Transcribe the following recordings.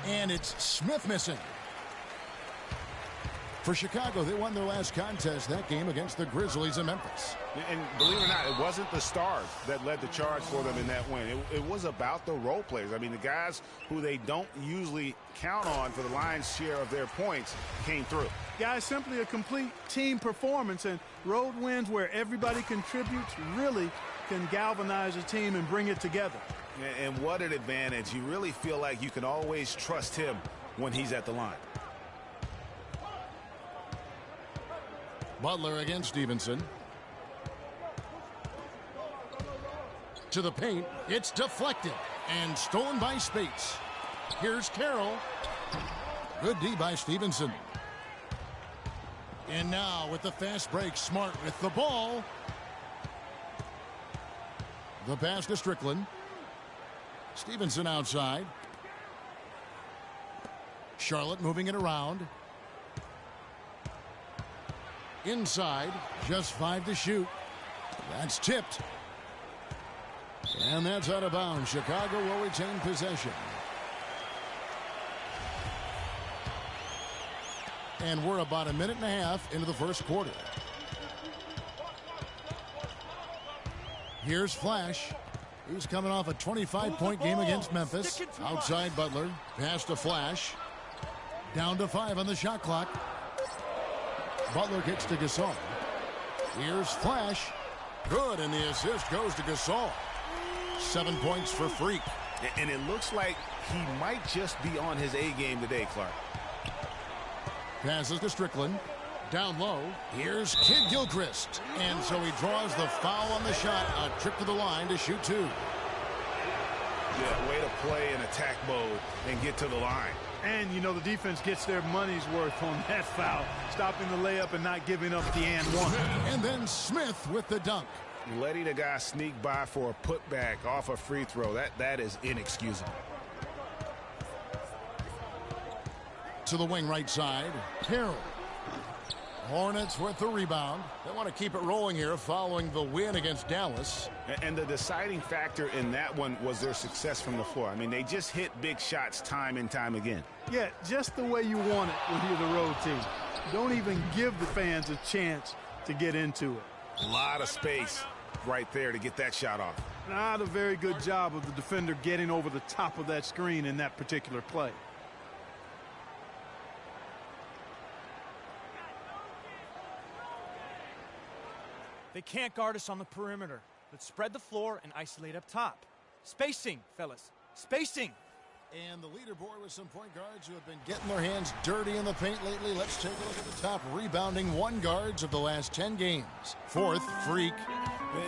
And it's Smith missing. For Chicago, they won their last contest that game against the Grizzlies in Memphis. And believe it or not, it wasn't the stars that led the charge for them in that win. It was about the role players. I mean, the guys who they don't usually count on for the lion's share of their points came through. Guys, simply a complete team performance, and road wins where everybody contributes really can galvanize a team and bring it together. And what an advantage. You really feel like you can always trust him when he's at the line. Butler against Stevenson. To the paint. It's deflected and stolen by Spates. Here's Carroll. Good D by Stevenson. And now with the fast break, Smart with the ball. The pass to Strickland. Stevenson outside. Charlotte moving it around. Inside, just 5 to shoot. That's tipped. And that's out of bounds. Chicago will retain possession. And we're about a minute and a half into the first quarter. Here's Flash. He's coming off a 25-point game against Memphis. Outside Butler. Pass to Flash. Down to 5 on the shot clock. Butler gets to Gasol. Here's Flash. Good, and the assist goes to Gasol. 7 points for Freak. And it looks like he might just be on his A game today, Clark. Passes to Strickland. Down low. Here's Kid Gilchrist. And so he draws the foul on the shot. A trip to the line to shoot 2. Yeah, way to play in attack mode and get to the line. And, you know, the defense gets their money's worth on that foul, stopping the layup and not giving up the and one. And then Smith with the dunk. Letting a guy sneak by for a putback off a free throw, that is inexcusable. To the wing right side. Carroll. Hornets with the rebound. They want to keep it rolling here following the win against Dallas. And the deciding factor in that one was their success from the floor. I mean, they just hit big shots time and time again. Yeah, just the way you want it when you're the road team. Don't even give the fans a chance to get into it. A lot of space right there to get that shot off. Not a very good job of the defender getting over the top of that screen in that particular play. They can't guard us on the perimeter. Let's spread the floor and isolate up top. Spacing, fellas. Spacing. And the leaderboard with some point guards who have been getting their hands dirty in the paint lately. Let's take a look at the top rebounding one guards of the last 10 games. Fourth, Freak.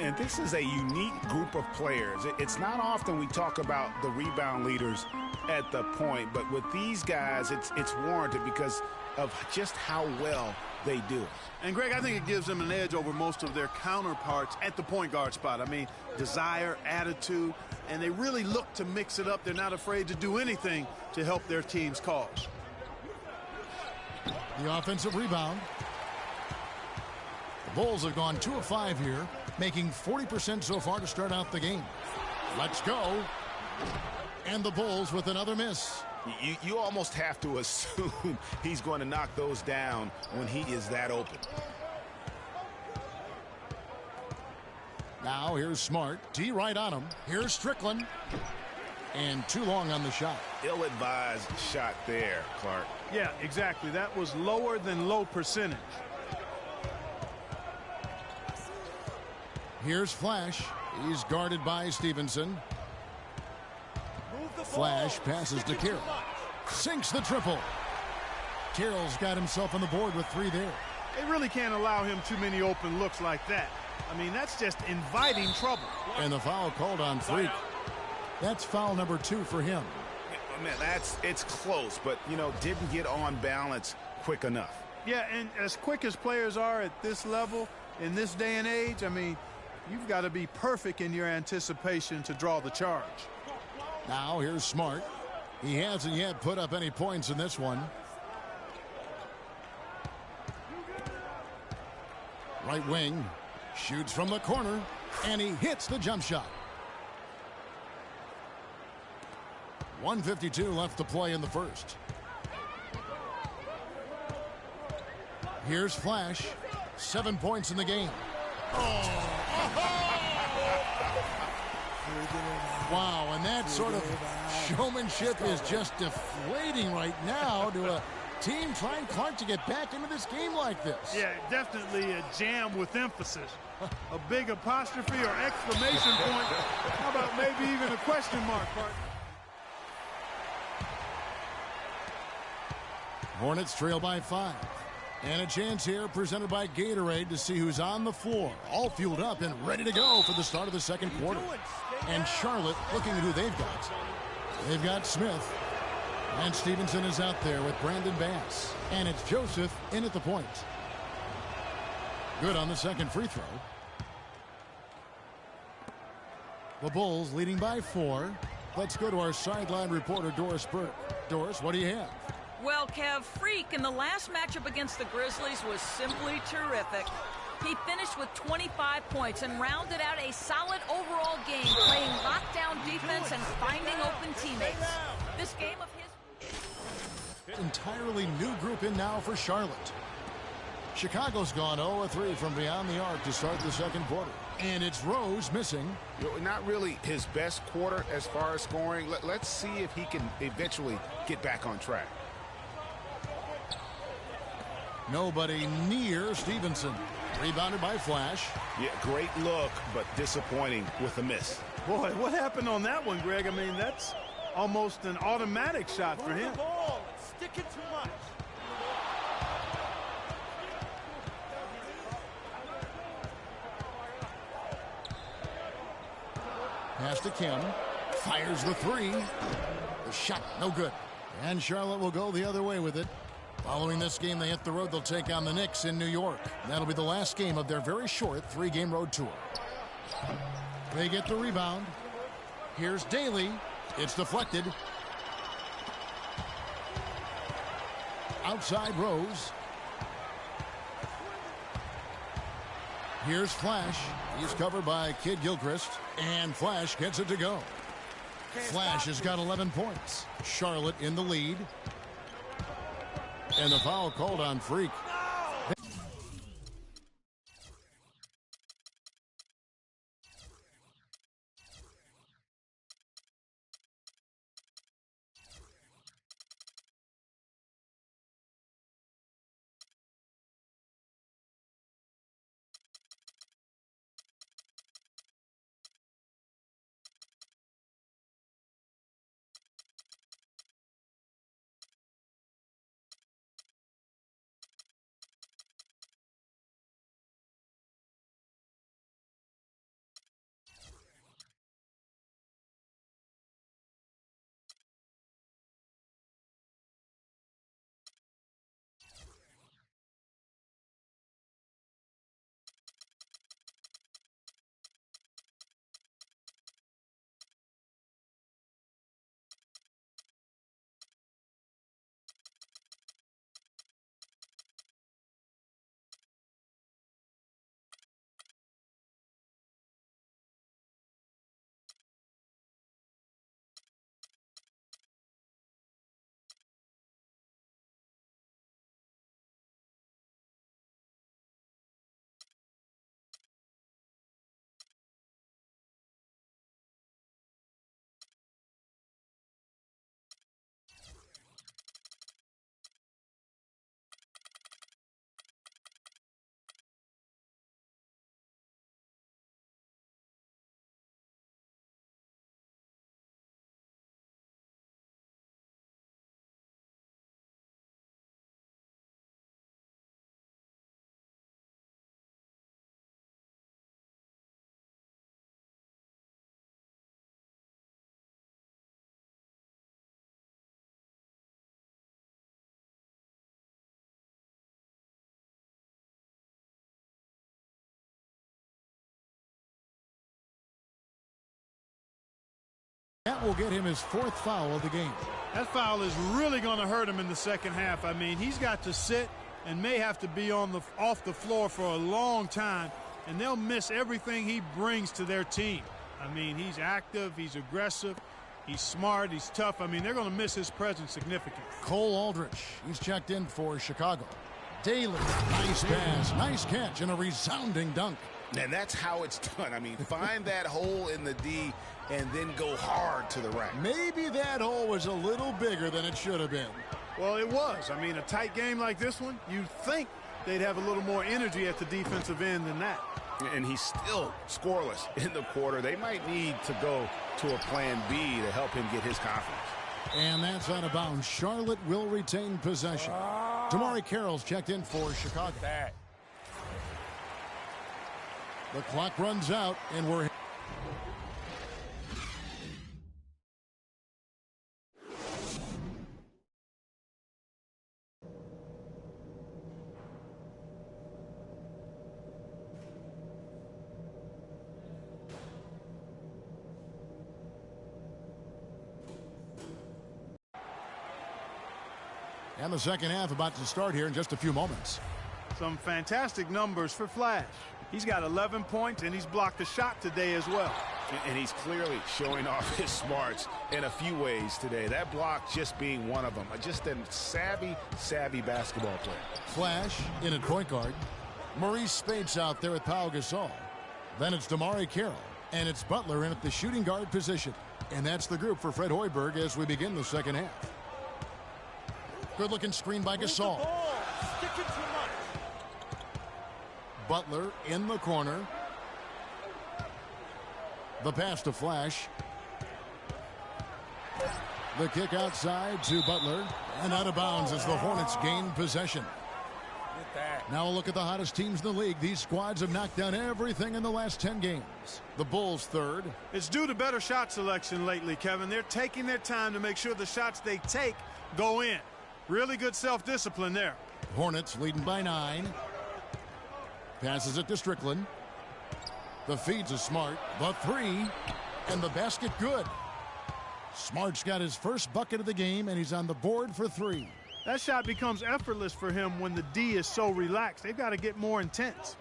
And this is a unique group of players. It's not often we talk about the rebound leaders at the point, but with these guys, it's warranted because of just how well they do it. And, Greg, I think it gives them an edge over most of their counterparts at the point guard spot. I mean, desire, attitude, and they really look to mix it up. They're not afraid to do anything to help their team's cause. The offensive rebound. The Bulls have gone 2 of 5 here, making 40% so far to start out the game. Let's go. And the Bulls with another miss. You almost have to assume he's going to knock those down when he is that open. Now here's Smart. D right on him. Here's Strickland. And too long on the shot. Ill-advised shot there, Clark. Yeah, exactly. That was lower than low percentage. Here's Flash. He's guarded by Stevenson. Flash passes to Carroll. Sinks the triple. Carroll's got himself on the board with 3 there. They really can't allow him too many open looks like that. I mean, that's just inviting trouble. And the foul called on Freak. That's foul number 2 for him. Man, it's close, but, you know, didn't get on balance quick enough. Yeah, and as quick as players are at this level, in this day and age, I mean, you've got to be perfect in your anticipation to draw the charge. Now here's Smart. He hasn't yet put up any points in this one. Right wing. Shoots from the corner. And he hits the jump shot. 1:52 left to play in the first. Here's Flash. 7 points in the game. Wow, and that sort of showmanship is just deflating right now to a team trying, Clark, to get back into this game like this. Yeah, definitely a jam with emphasis. A big apostrophe or exclamation point. How about maybe even a question mark, Clark? Hornets trail by 5. And a chance here presented by Gatorade to see who's on the floor. All fueled up and ready to go for the start of the second quarter. And Charlotte looking at who they've got. They've got Smith. And Stevenson is out there with Brandon Bass. And it's Joseph in at the point. Good on the second free throw. The Bulls leading by 4. Let's go to our sideline reporter, Doris Burke. Doris, what do you have? Well, Kev, Freak in the last matchup against the Grizzlies was simply terrific. He finished with 25 points and rounded out a solid overall game, playing lockdown defense and finding open teammates. This game of his... Entirely new group in now for Charlotte. Chicago's gone 0-3 from beyond the arc to start the second quarter. And it's Rose missing. Not really his best quarter as far as scoring. Let's see if he can eventually get back on track. Nobody near Stevenson. Rebounded by Flash. Yeah, great look, but disappointing with a miss. Boy, what happened on that one, Greg? I mean, that's almost an automatic shot for him. Stick it too much. Pass to Kim. Fires the 3. The shot, no good. And Charlotte will go the other way with it. Following this game, they hit the road. They'll take on the Knicks in New York. That'll be the last game of their very short 3-game road tour. They get the rebound. Here's Daly. It's deflected. Outside Rose. Here's Flash. He's covered by Kid Gilchrist. And Flash gets it to go. Flash has got 11 points. Charlotte in the lead. And the foul called on Freak. That will get him his 4th foul of the game. That foul is really going to hurt him in the second half. I mean, he's got to sit and may have to be off the floor for a long time, and they'll miss everything he brings to their team. I mean, he's active, he's aggressive, He's smart. He's tough. I mean, they're going to miss his presence significantly. Cole Aldrich, he's checked in for Chicago. Daly, nice pass, nice catch, and a resounding dunk. And that's how it's done. I mean, find that hole in the D and then go hard to the rack. Maybe that hole was a little bigger than it should have been. Well, it was. I mean, a tight game like this one, you'd think they'd have a little more energy at the defensive end than that. And he's still scoreless in the quarter. They might need to go to a plan B to help him get his confidence. And that's out of bounds. Charlotte will retain possession. Damari Carroll's checked in for Chicago. The clock runs out, and we're... And the second half about to start here in just a few moments. Some fantastic numbers for Flash. He's got 11 points, and he's blocked a shot today as well. And he's clearly showing off his smarts in a few ways today. That block just being one of them. Just a savvy basketball player. Flash in at point guard. Maurice Spates out there with Pau Gasol. Then it's Damari Carroll. And it's Butler in at the shooting guard position. And that's the group for Fred Hoiberg as we begin the second half. Good-looking screen by Gasol. Butler in the corner. The pass to Flash. The kick outside to Butler. And out of bounds as the Hornets gain possession. Now a look at the hottest teams in the league. These squads have knocked down everything in the last 10 games. The Bulls third. It's due to better shot selection lately, Kevin. They're taking their time to make sure the shots they take go in. Really good self-discipline there. Hornets leading by 9. Passes it to Strickland. The feed's a Smart. The three. And the basket good. Smart's got his first bucket of the game, and he's on the board for 3. That shot becomes effortless for him when the D is so relaxed. They've got to get more intense.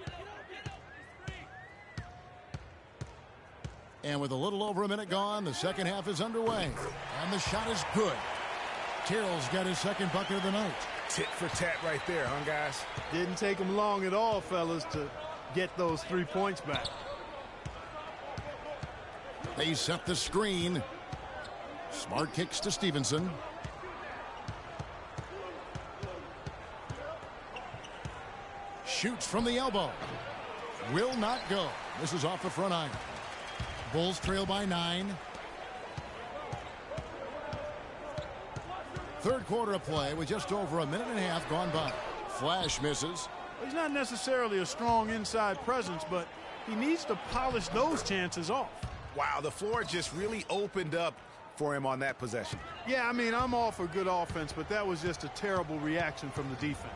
And with a little over a minute gone, the second half is underway. And the shot is good. Terrell's got his second bucket of the night. Tit for tat right there, huh, guys? Didn't take him long at all, fellas, to get those 3 points back. They set the screen. Smart kicks to Stevenson. Shoots from the elbow. Will not go. This is off the front iron. Bulls trail by 9. Third quarter of play with just over a minute and a half gone by. Flash misses. He's not necessarily a strong inside presence, but he needs to polish those chances off. Wow, the floor just really opened up for him on that possession. Yeah, I mean, I'm all for good offense, but that was just a terrible reaction from the defense.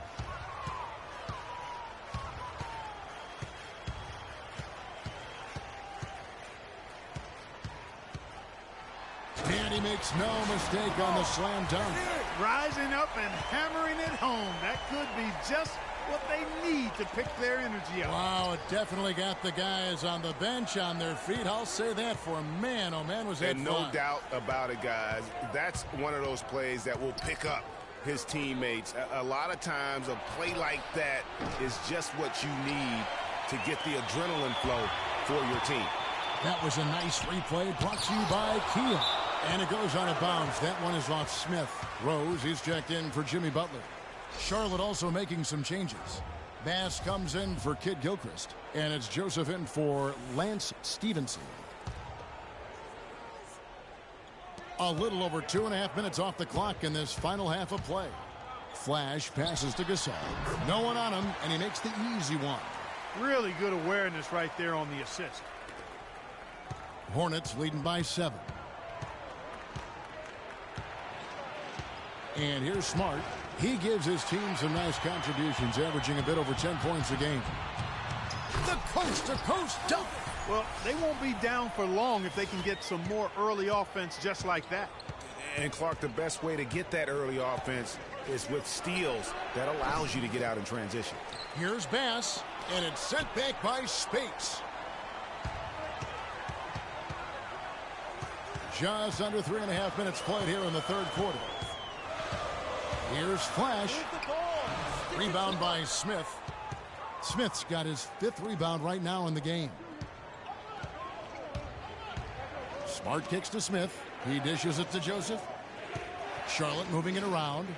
And he makes no mistake on the slam dunk. Rising up and hammering it home. That could be just what they need to pick their energy up. Wow, it definitely got the guys on the bench on their feet. I'll say that for a man. Oh, man, was that fun. And no doubt about it, guys. That's one of those plays that will pick up his teammates. A lot of times a play like that is just what you need to get the adrenaline flow for your team. That was a nice replay brought to you by Kia. And it goes out of bounds. That one is off Smith. Rose, he's checked in for Jimmy Butler. Charlotte also making some changes. Bass comes in for Kid Gilchrist. And it's Joseph in for Lance Stevenson. A little over 2.5 minutes off the clock in this final half of play. Flash passes to Gasol. No one on him, and he makes the easy one. Really good awareness right there on the assist. Hornets leading by 7. And here's Smart. He gives his team some nice contributions, averaging a bit over 10 points a game. The coast-to-coast dunk. Well, they won't be down for long if they can get some more early offense just like that. And, Clark, the best way to get that early offense is with steals that allows you to get out in transition. Here's Bass, and it's sent back by Spates. Just under 3.5 minutes played here in the third quarter. Here's Flash. Rebound by Smith. Smith's got his 5th rebound right now in the game. Smart kicks to Smith. He dishes it to Joseph. Charlotte moving it around.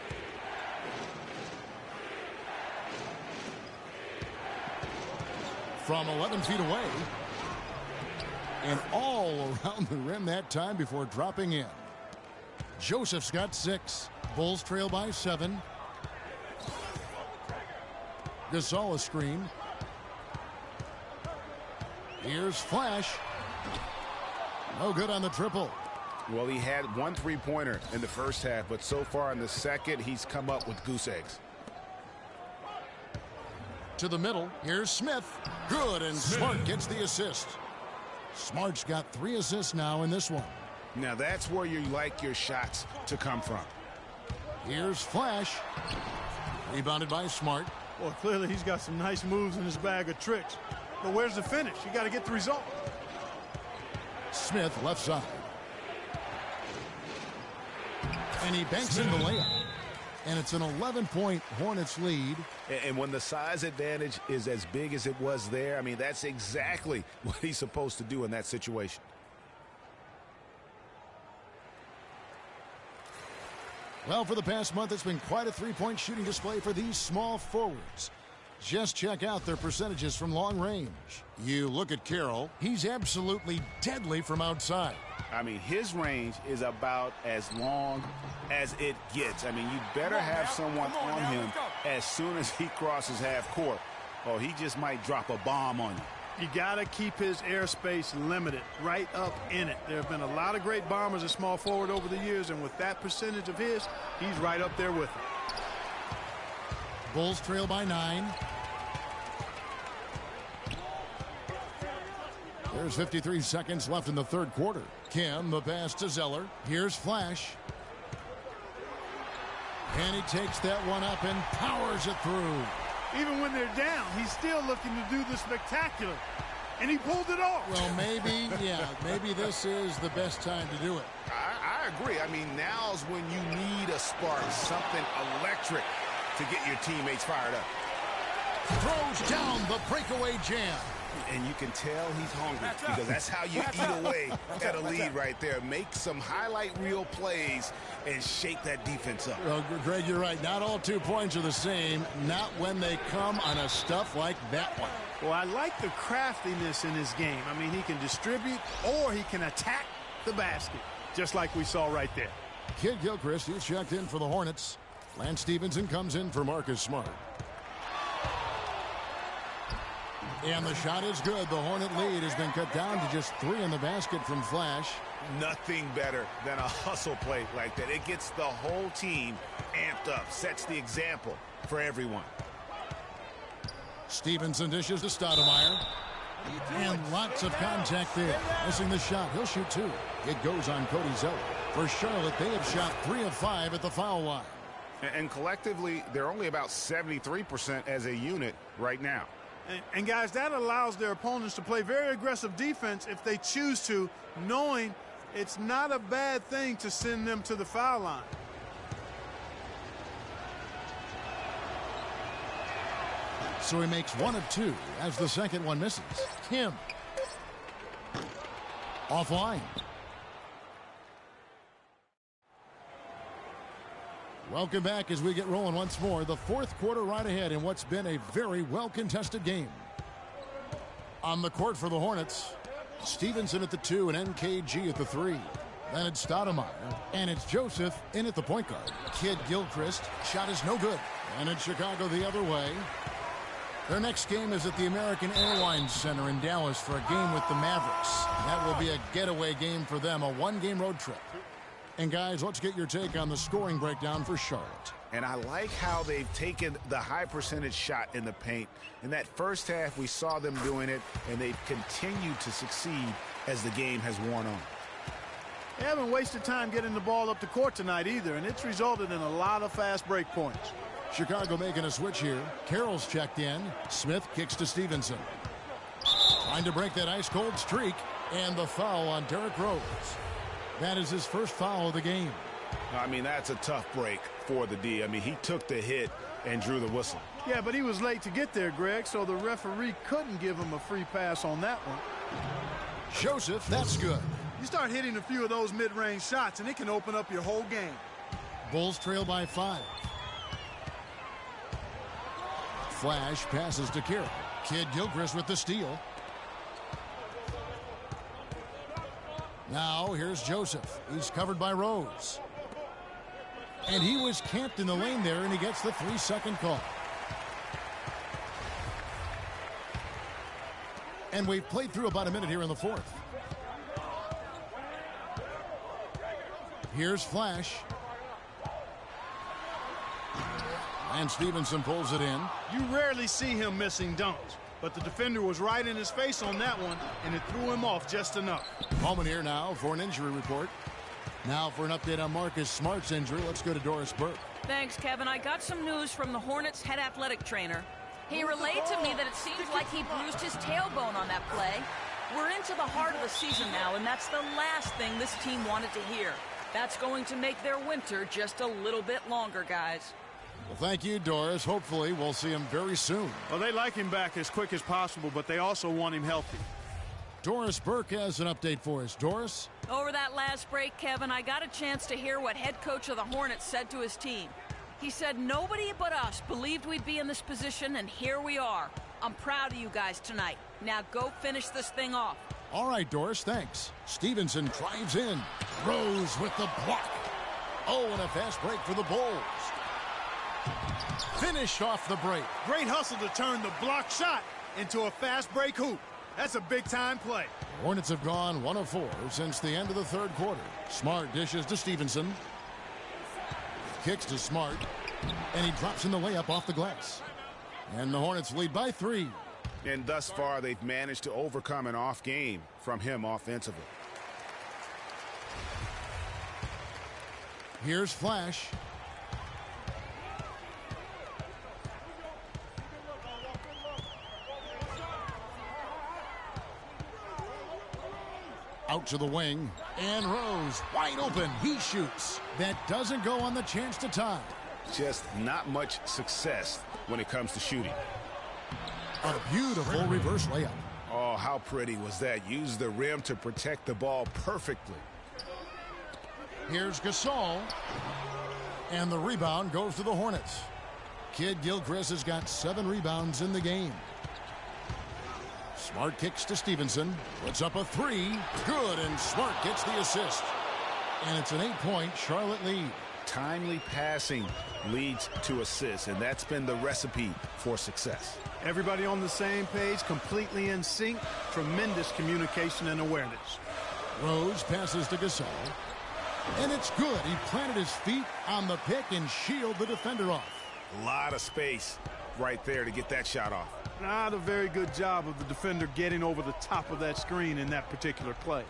From 11 feet away. And all around the rim that time before dropping in. Joseph's got 6. Bulls trail by 7. Gasol a screen. Here's Flash. No good on the triple. Well, he had 1 3-pointer in the first half, but so far in the second, he's come up with goose eggs. To the middle. Here's Smith. Good, and Smart gets the assist. Smart's got 3 assists now in this one. Now that's where you like your shots to come from. Here's Flash. Rebounded by Smart. Well, clearly he's got some nice moves in his bag of tricks. But where's the finish? You got to get the result. Smith left side. And he banks in the layup. And it's an 11-point Hornets lead. And when the size advantage is as big as it was there, I mean, that's exactly what he's supposed to do in that situation. Well, for the past month, it's been quite a three-point shooting display for these small forwards. Just check out their percentages from long range. You look at Carroll, he's absolutely deadly from outside. I mean, his range is about as long as it gets. I mean, you better have someone on him as soon as he crosses half court, or he just might drop a bomb on you. You got to keep his airspace limited, right up in it. There have been a lot of great bombers at small forward over the years, and with that percentage of his, he's right up there with them. Bulls trail by 9. There's 53 seconds left in the third quarter. Kim, the pass to Zeller. Here's Flash. And he takes that one up and powers it through. Even when they're down, he's still looking to do the spectacular. And he pulled it off. Well, maybe this is the best time to do it. I agree. I mean, now's when you need a spark, something electric to get your teammates fired up. Throws down the breakaway jam. And you can tell he's hungry because that's how you eat away at a lead right there. Make some highlight reel plays and shake that defense up. Well, Greg, you're right. Not all 2 points are the same. Not when they come on a stuff like that one. Well, I like the craftiness in his game. I mean, he can distribute or he can attack the basket, just like we saw right there. Kid Gilchrist, he's checked in for the Hornets. Lance Stevenson comes in for Marcus Smart. And the shot is good. The Hornet lead has been cut down to just 3 in the basket from Flash. Nothing better than a hustle play like that. It gets the whole team amped up, sets the example for everyone. Stevenson dishes to Stoudemire. And lots of contact there. Missing the shot. He'll shoot 2. It goes on Cody Zeller. For Charlotte, they have shot 3 of 5 at the foul line. And collectively, they're only about 73% as a unit right now. And guys, that allows their opponents to play very aggressive defense if they choose to, knowing it's not a bad thing to send them to the foul line. So he makes 1 of 2 as the second one misses. Kim. Offline. Welcome back as we get rolling once more. The fourth quarter right ahead in what's been a very well-contested game. On the court for the Hornets, Stevenson at the 2 and NKG at the 3. Then it's Stoudemire, and it's Joseph in at the point guard. Kid Gilchrist, shot is no good. And it's Chicago the other way. Their next game is at the American Airlines Center in Dallas for a game with the Mavericks. That will be a getaway game for them, a one-game road trip. And guys, let's get your take on the scoring breakdown for Charlotte. And I like how they've taken the high percentage shot in the paint. In that first half, we saw them doing it, and they've continued to succeed as the game has worn on. They haven't wasted time getting the ball up the court tonight either, and it's resulted in a lot of fast break points. Chicago making a switch here. Carroll's checked in. Smith kicks to Stevenson. Trying to break that ice-cold streak, and the foul on Derrick Rose. That is his first foul of the game. I mean, that's a tough break for the D. I mean, he took the hit and drew the whistle. Yeah, but he was late to get there, Greg, so the referee couldn't give him a free pass on that one. Joseph, that's good. You start hitting a few of those mid-range shots, and it can open up your whole game. Bulls trail by 5. Flash passes to Kira. Kid Gilchrist with the steal. Now here's Joseph. He's covered by Rose. And he was camped in the lane there, and he gets the 3-second call. And we've played through about a minute here in the fourth. Here's Flash. And Stevenson pulls it in. You rarely see him missing dunks, but the defender was right in his face on that one, and it threw him off just enough. Moment here now for an injury report. Now for an update on Marcus Smart's injury, let's go to Doris Burke. Thanks, Kevin. I got some news from the Hornets' head athletic trainer. He relayed to me that it seems like he bruised his tailbone on that play. We're into the heart of the season now, and that's the last thing this team wanted to hear. That's going to make their winter just a little bit longer, guys. Well, thank you, Doris. Hopefully we'll see him very soon. Well, they like him back as quick as possible, but they also want him healthy. Doris Burke has an update for us. Doris? Over that last break, Kevin, I got a chance to hear what head coach of the Hornets said to his team. He said nobody but us believed we'd be in this position, and here we are. I'm proud of you guys tonight. Now go finish this thing off. All right, Doris, thanks. Stevenson drives in. Rose with the block. Oh, and a fast break for the Bulls. Finish off the break. Great hustle to turn the block shot into a fast break hoop. That's a big-time play. Hornets have gone 1 of 4 since the end of the third quarter. Smart dishes to Stevenson. Kicks to Smart. And he drops in the layup off the glass. And the Hornets lead by 3. And thus far, they've managed to overcome an off game from him offensively. Here's Flash. Out to the wing, and Rose wide open. He shoots. That doesn't go on the chance to tie. Just not much success when it comes to shooting. A beautiful reverse layup. Oh, how pretty was that? Used the rim to protect the ball perfectly. Here's Gasol, and the rebound goes to the Hornets. Kid Gilchrist has got 7 rebounds in the game. Smart kicks to Stevenson. Puts up a 3. Good, and Smart gets the assist. And it's an 8-point Charlotte lead. Timely passing leads to assists, and that's been the recipe for success. Everybody on the same page, completely in sync. Tremendous communication and awareness. Rose passes to Gasol. And it's good. He planted his feet on the pick and shielded the defender off. A lot of space right there to get that shot off. Not a very good job of the defender getting over the top of that screen in that particular play.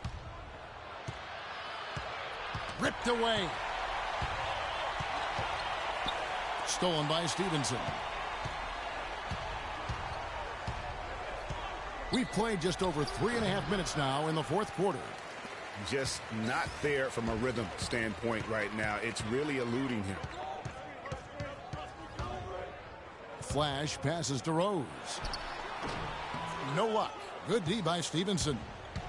Ripped away. Stolen by Stevenson. We've played just over 3.5 minutes now in the fourth quarter. Just not there from a rhythm standpoint right now. It's really eluding him. Flash passes to Rose. No luck. Good D by Stevenson.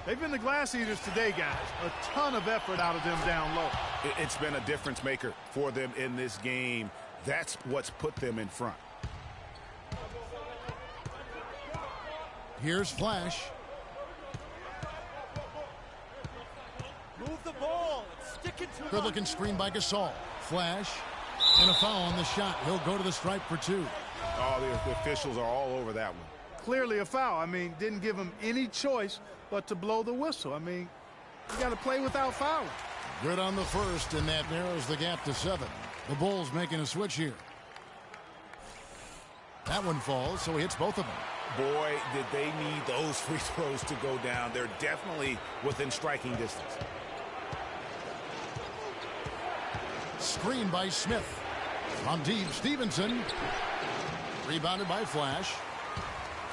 They've been the glass eaters today, guys. A ton of effort out of them down low. It's been a difference maker for them in this game. That's what's put them in front. Here's Flash. Move the ball. It's sticking to Good looking screen by Gasol. Flash. And a foul on the shot. He'll go to the stripe for 2. Oh, the officials are all over that one. Clearly a foul. I mean, didn't give him any choice but to blow the whistle. I mean, you got to play without fouling. Good on the first, and that narrows the gap to 7. The Bulls making a switch here. That one falls, so he hits both of them. Boy, did they need those free throws to go down. They're definitely within striking distance. Screen by Smith. From deep, Stevenson. Rebounded by Flash.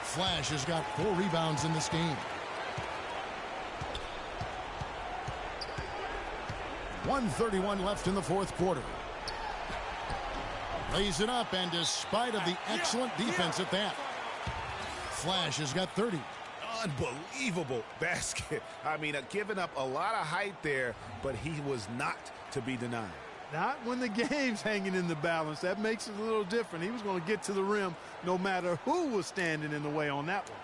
Flash has got 4 rebounds in this game. 1:31 left in the fourth quarter. Lays it up, and despite of the excellent defense at that, Flash has got 30. Unbelievable basket. I mean, giving up a lot of height there, but he was not to be denied. Not when the game's hanging in the balance. That makes it a little different. He was going to get to the rim no matter who was standing in the way on that one.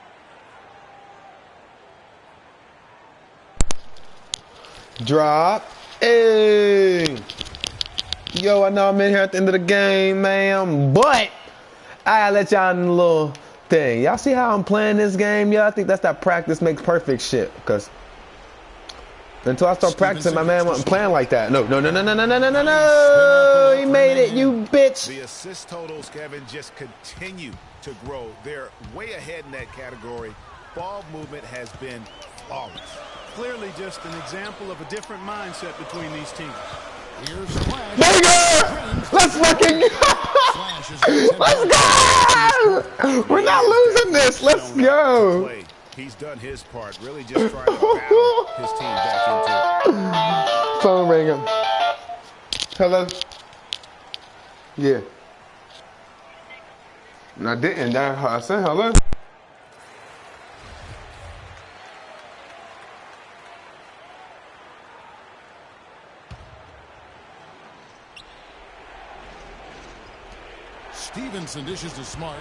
Drop. Hey. Yo, I know I'm in here at the end of the game, man, but I gotta let y'all in a little thing. Y'all see how I'm playing this game? Yeah, I think that's that practice makes perfect shit. Because until I start practicing, my man wasn't playing like that. No. He made it, you bitch. The assist totals, Kevin, just continue to grow. They're way ahead in that category. Ball movement has been flawless. Clearly just an example of a different mindset between these teams. Here's Flash. Let's fucking go. Let's go. We're not losing this. Let's go. He's done his part, really just trying to battle his team back into it. Phone ringing. Hello? Yeah. And I didn't. I said hello. Stevenson dishes to Smart.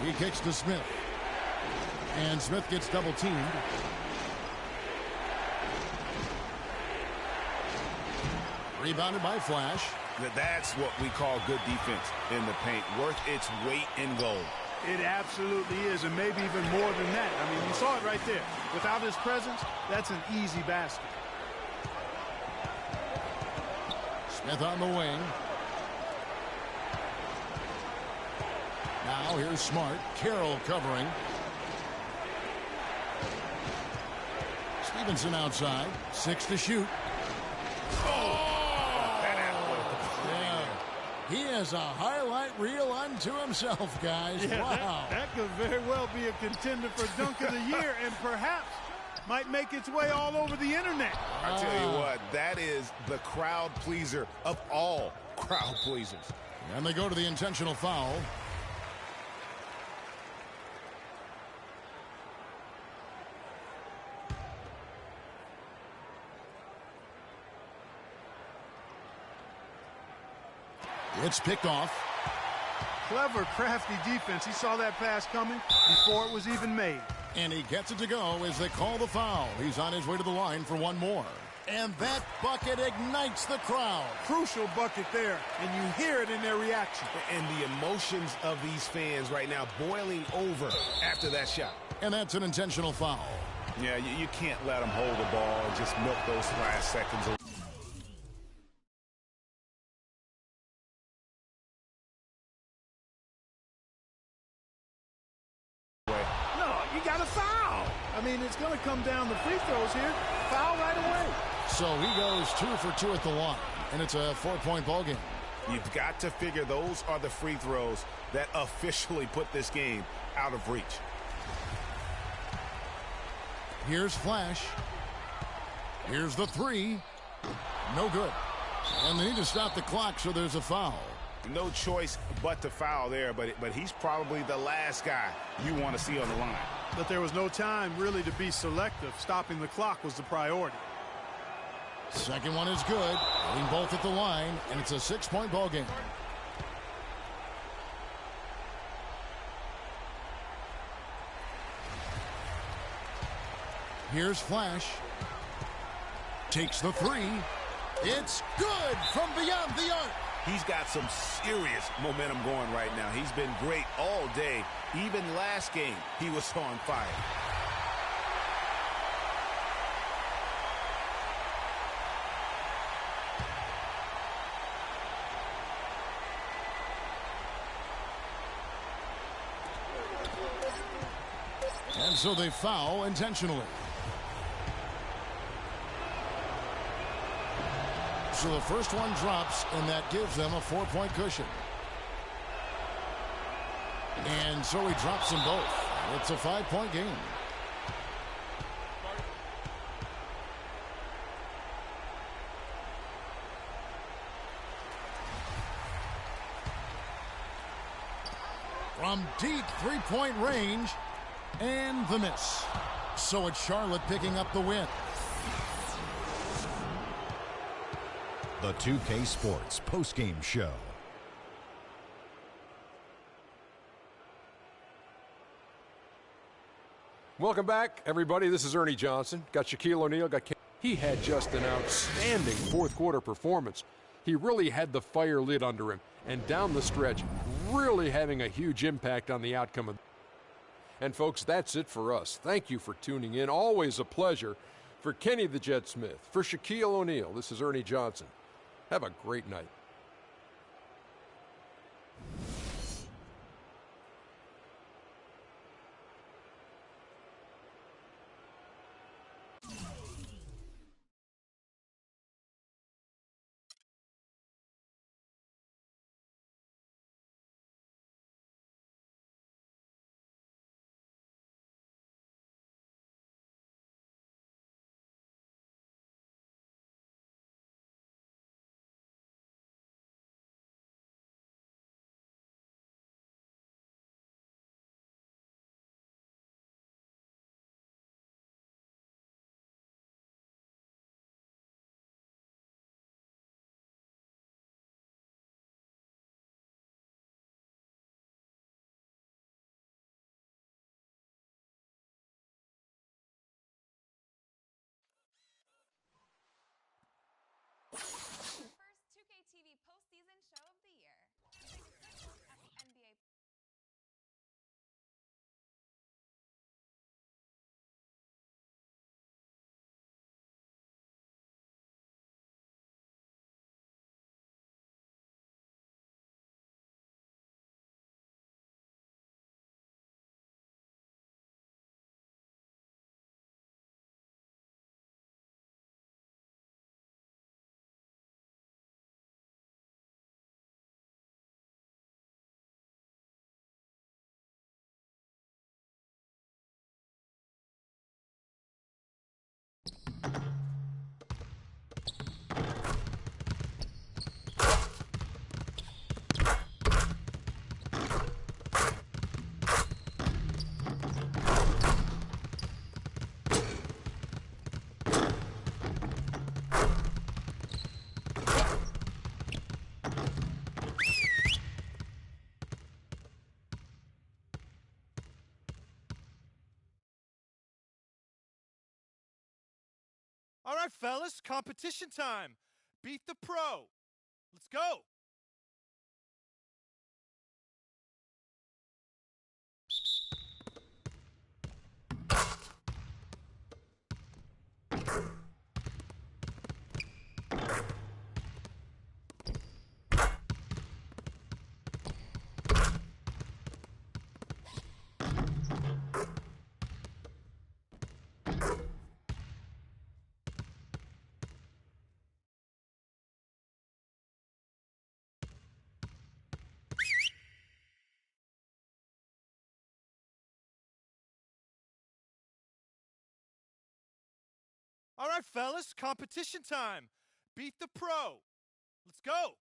He kicks to Smith. And Smith gets double teamed. Rebounded by Flash. That's what we call good defense in the paint. Worth its weight in gold. It absolutely is, and maybe even more than that. I mean, you saw it right there. Without his presence, that's an easy basket. Smith on the wing. Now here's Smart. Carroll covering. Stevenson outside. 6 to shoot. Yeah. He has a highlight reel unto himself, guys. Yeah, wow. That could very well be a contender for Dunk of the Year and perhaps might make its way all over the internet. I tell you what, that is the crowd pleaser of all crowd pleasers. And they go to the intentional foul. It's picked off. Clever, crafty defense. He saw that pass coming before it was even made. And he gets it to go as they call the foul. He's on his way to the line for one more. And that bucket ignites the crowd. Crucial bucket there, and you hear it in their reaction. And the emotions of these fans right now boiling over after that shot. And that's an intentional foul. Yeah, you can't let them hold the ball and just milk those last seconds away. You got a foul. I mean, it's going to come down to free throws here. Foul right away. So he goes 2 for 2 at the line, and it's a 4-point ball game. You've got to figure those are the free throws that officially put this game out of reach. Here's Flash. Here's the 3. No good. And they need to stop the clock, so there's a foul. No choice but to foul there, but he's probably the last guy you want to see on the line. But there was no time really to be selective. Stopping the clock was the priority. Second one is good. Hitting both at the line, and it's a 6-point ball game. Here's Flash. Takes the 3. It's good from beyond the arc. He's got some serious momentum going right now. He's been great all day. Even last game, he was on fire. And so they foul intentionally. So the first one drops, and that gives them a 4-point cushion. And so he drops them both. It's a 5-point game. From deep three-point range, and the miss. So it's Charlotte picking up the win. The 2K Sports postgame show. Welcome back, everybody. This is Ernie Johnson. Got Shaquille O'Neal. He had just an outstanding fourth quarter performance. He really had the fire lit under him, and down the stretch, really having a huge impact on the outcome of. And folks, that's it for us. Thank you for tuning in. Always a pleasure. For Kenny the Jet Smith, for Shaquille O'Neal, this is Ernie Johnson. Have a great night. All right, fellas, competition time. Beat the pro. Let's go. All right, fellas, competition time. Beat the pro. Let's go.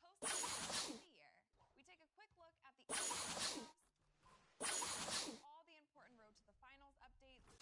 postseason of the year. We take a quick look at the playoffs, all the important road to the finals updates.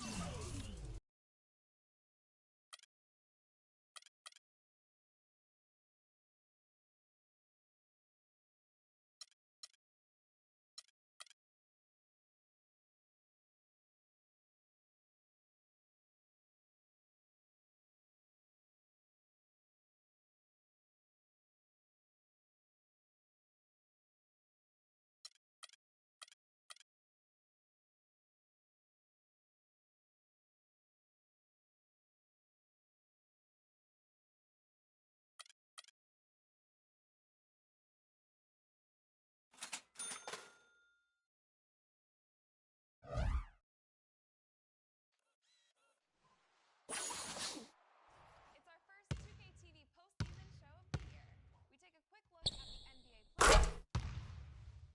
It's our first 2K TV postseason show of the year. We take a quick look at the NBA playoffs,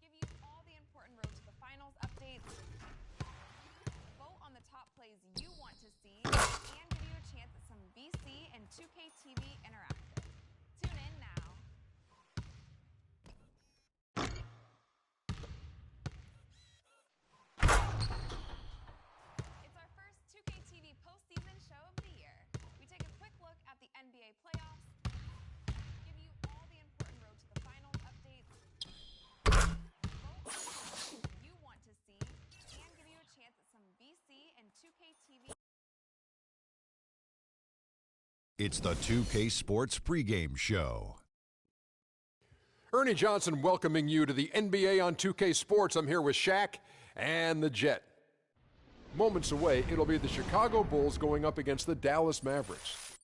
give you all the important road to the finals updates, vote on the top plays you want to see, and give you a chance at some VC and 2K TV Interactive. Tune in now. It's our first 2K TV postseason show of the year. We take a quick look at the NBA playoffs, give you all the important road to the finals updates, vote on the top plays you want to see, and give you a chance at some VC and 2K TV. It's the 2K Sports pregame show. Ernie Johnson welcoming you to the NBA on 2K Sports. I'm here with Shaq and the Jet. Moments away, it'll be the Chicago Bulls going up against the Dallas Mavericks.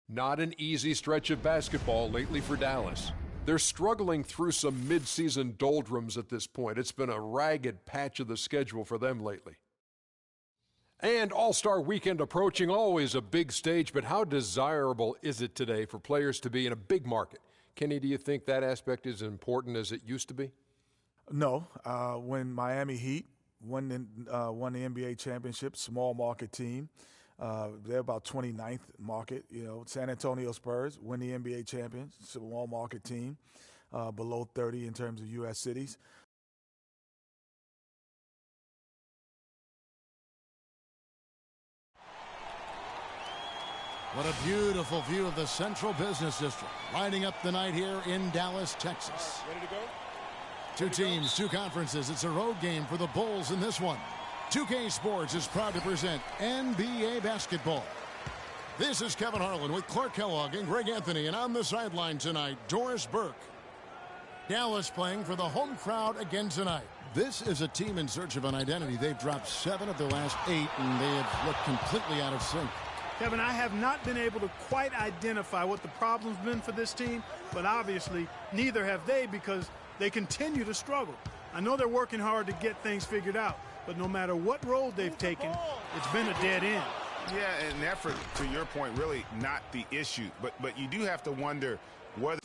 Not an easy stretch of basketball lately for Dallas. They're struggling through some mid-season doldrums at this point. It's been a ragged patch of the schedule for them lately. And All-Star Weekend approaching, always a big stage, but how desirable is it today for players to be in a big market? Kenny, do you think that aspect is as important as it used to be? No. When Miami Heat won the NBA championship, small market team, they're about 29th market. San Antonio Spurs win the NBA champion, small market team, below 30 in terms of U.S. cities. What a beautiful view of the Central Business District, lighting up the night here in Dallas, Texas. Ready to go? Two teams, two conferences. It's a road game for the Bulls in this one. 2K Sports is proud to present NBA basketball. This is Kevin Harlan with Clark Kellogg and Greg Anthony, and on the sideline tonight, Doris Burke. Dallas playing for the home crowd again tonight. This is a team in search of an identity. They've dropped 7 of their last 8, and they have looked completely out of sync. Kevin, I have not been able to quite identify what the problem's been for this team, but obviously neither have they because they continue to struggle. I know they're working hard to get things figured out, but no matter what road they've taken, it's been a dead end. Yeah, an effort, to your point, really not the issue. But you do have to wonder whether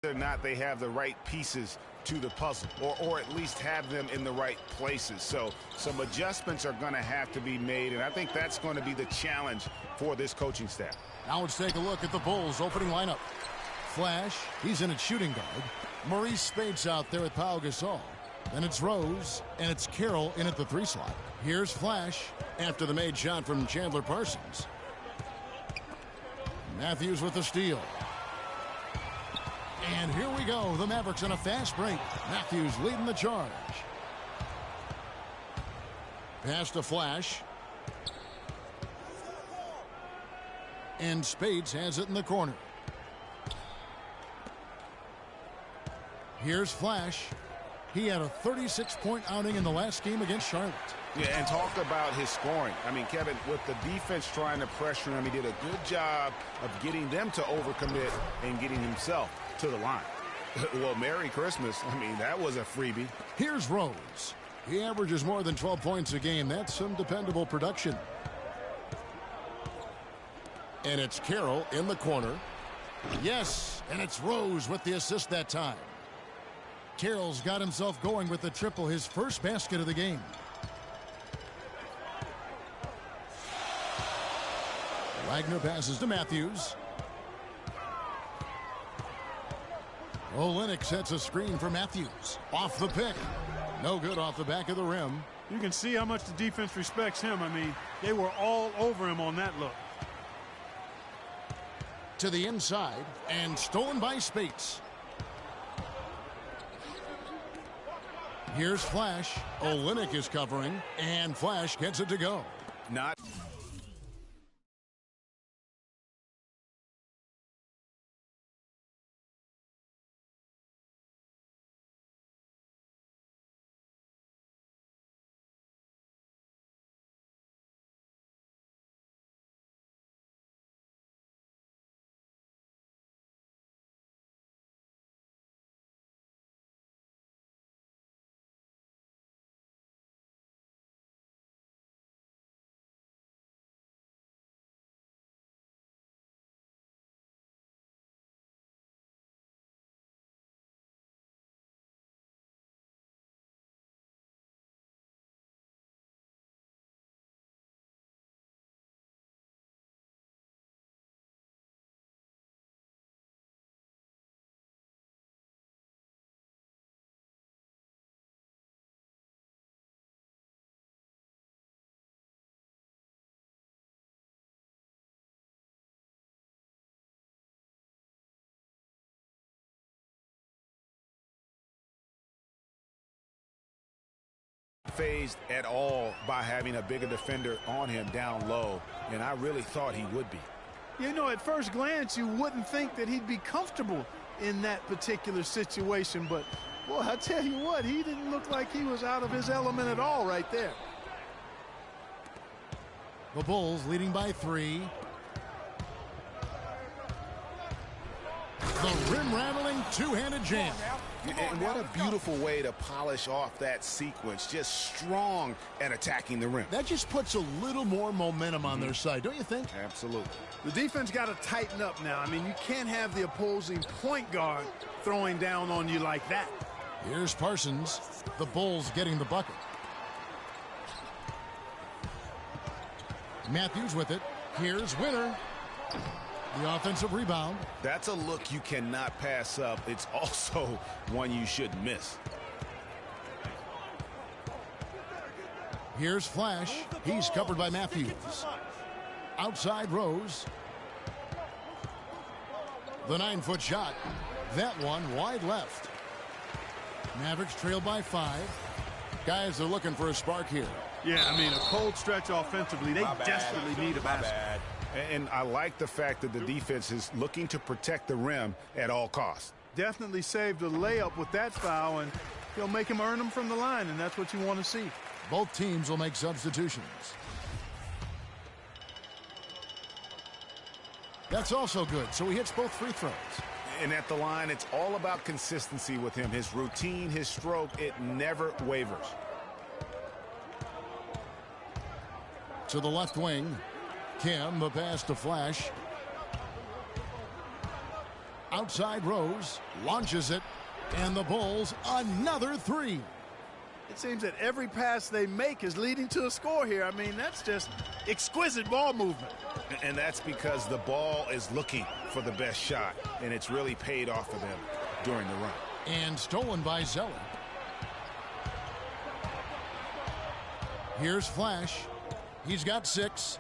Whether or not they have the right pieces to the puzzle, or at least have them in the right places. So some adjustments are going to have to be made, and I think that's going to be the challenge for this coaching staff. Now let's take a look at the Bulls' opening lineup. Flash, he's in at shooting guard. Maurice Spade's out there with Pau Gasol. Then it's Rose, and it's Carroll in at the 3 slot. Here's Flash after the made shot from Chandler Parsons. Matthews with the steal. And here we go. The Mavericks on a fast break. Matthews leading the charge. Pass to Flash. And Spades has it in the corner. Here's Flash. He had a 36-point outing in the last game against Charlotte. Yeah, and talk about his scoring. I mean, Kevin, with the defense trying to pressure him, he did a good job of getting them to overcommit and getting himself to the line. Well, Merry Christmas. I mean, that was a freebie. Here's Rose. He averages more than 12 points a game. That's some dependable production. And it's Carroll in the corner. Yes, and it's Rose with the assist that time. Carroll's got himself going with the triple, his first basket of the game. Wagner passes to Matthews. Olynyk sets a screen for Matthews. Off the pick. No good off the back of the rim. You can see how much the defense respects him. I mean, they were all over him on that look. To the inside, and stolen by Spates. Here's Flash. Olynyk is covering, and Flash gets it to go. Not. Phased at all by having a bigger defender on him down low, and I really thought he would be. You know, at first glance, you wouldn't think that he'd be comfortable in that particular situation, but, boy, I tell you what, he didn't look like he was out of his element at all right there. The Bulls leading by 3. The rim-rattling two-handed jam. And what a beautiful way to polish off that sequence. Just strong at attacking the rim. That just puts a little more momentum on their side, don't you think? Absolutely. The defense got to tighten up now. I mean, you can't have the opposing point guard throwing down on you like that. Here's Parsons. The Bulls getting the bucket. Matthews with it. Here's Winner. The offensive rebound. That's a look you cannot pass up. It's also one you shouldn't miss. Here's Flash. He's covered by Matthews. Outside Rose. The 9-foot shot. That one wide left. Mavericks trail by 5. Guys are looking for a spark here. Yeah, I mean, a cold stretch offensively. They desperately need a basket. And I like the fact that the defense is looking to protect the rim at all costs. Definitely saved a layup with that foul, and he'll make him earn them from the line, and that's what you want to see. Both teams will make substitutions. That's also good, so he hits both free throws. And at the line, it's all about consistency with him. His routine, his stroke, it never wavers. To the left wing. Kim, the pass to Flash. outside Rose, launches it, and the Bulls another three. It seems that every pass they make is leading to a score here. I mean, that's just exquisite ball movement. And that's because the ball is looking for the best shot, and it's really paid off for them during the run. And stolen by Zeller. Here's Flash. He's got 6.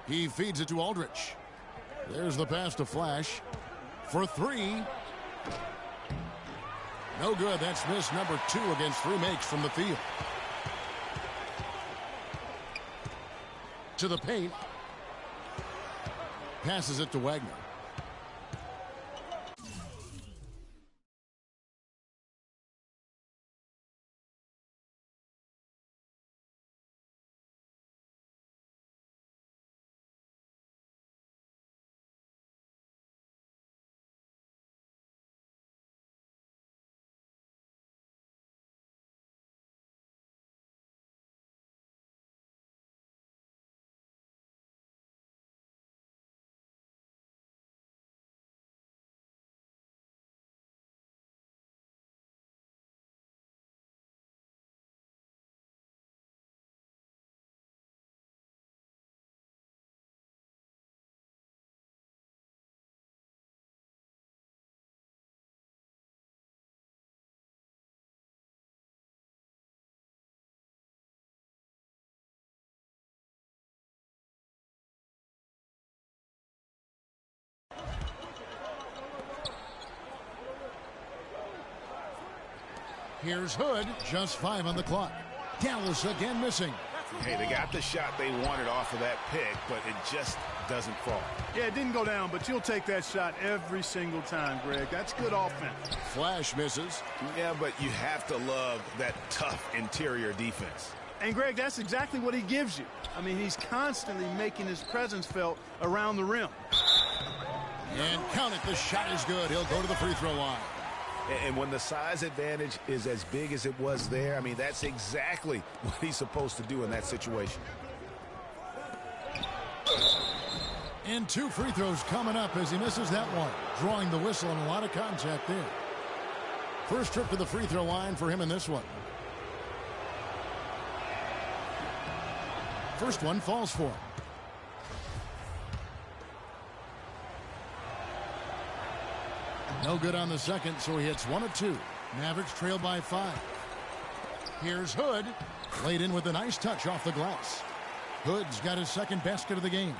He feeds it to Aldrich. There's the pass to Flash for 3. No good. That's miss number 2 against 3 makes from the field. To the paint. Passes it to Wagner. Here's Hood, just 5 on the clock. Dallas again missing. Hey, they got the shot they wanted off of that pick, but it just doesn't fall. Yeah, it didn't go down, but you'll take that shot every single time, Greg. That's good offense. Flash misses. Yeah, but you have to love that tough interior defense. And, Greg, that's exactly what he gives you. I mean, he's constantly making his presence felt around the rim. And count it, the shot is good. He'll go to the free throw line. And when the size advantage is as big as it was there, I mean, that's exactly what he's supposed to do in that situation. And 2 free throws coming up as he misses that one. Drawing the whistle and a lot of contact there. First trip to the free throw line for him in this one. First one falls for him. No good on the second, so he hits 1 of 2. Mavericks trail by 5. Here's Hood. Laid in with a nice touch off the glass. Hood's got his second basket of the game.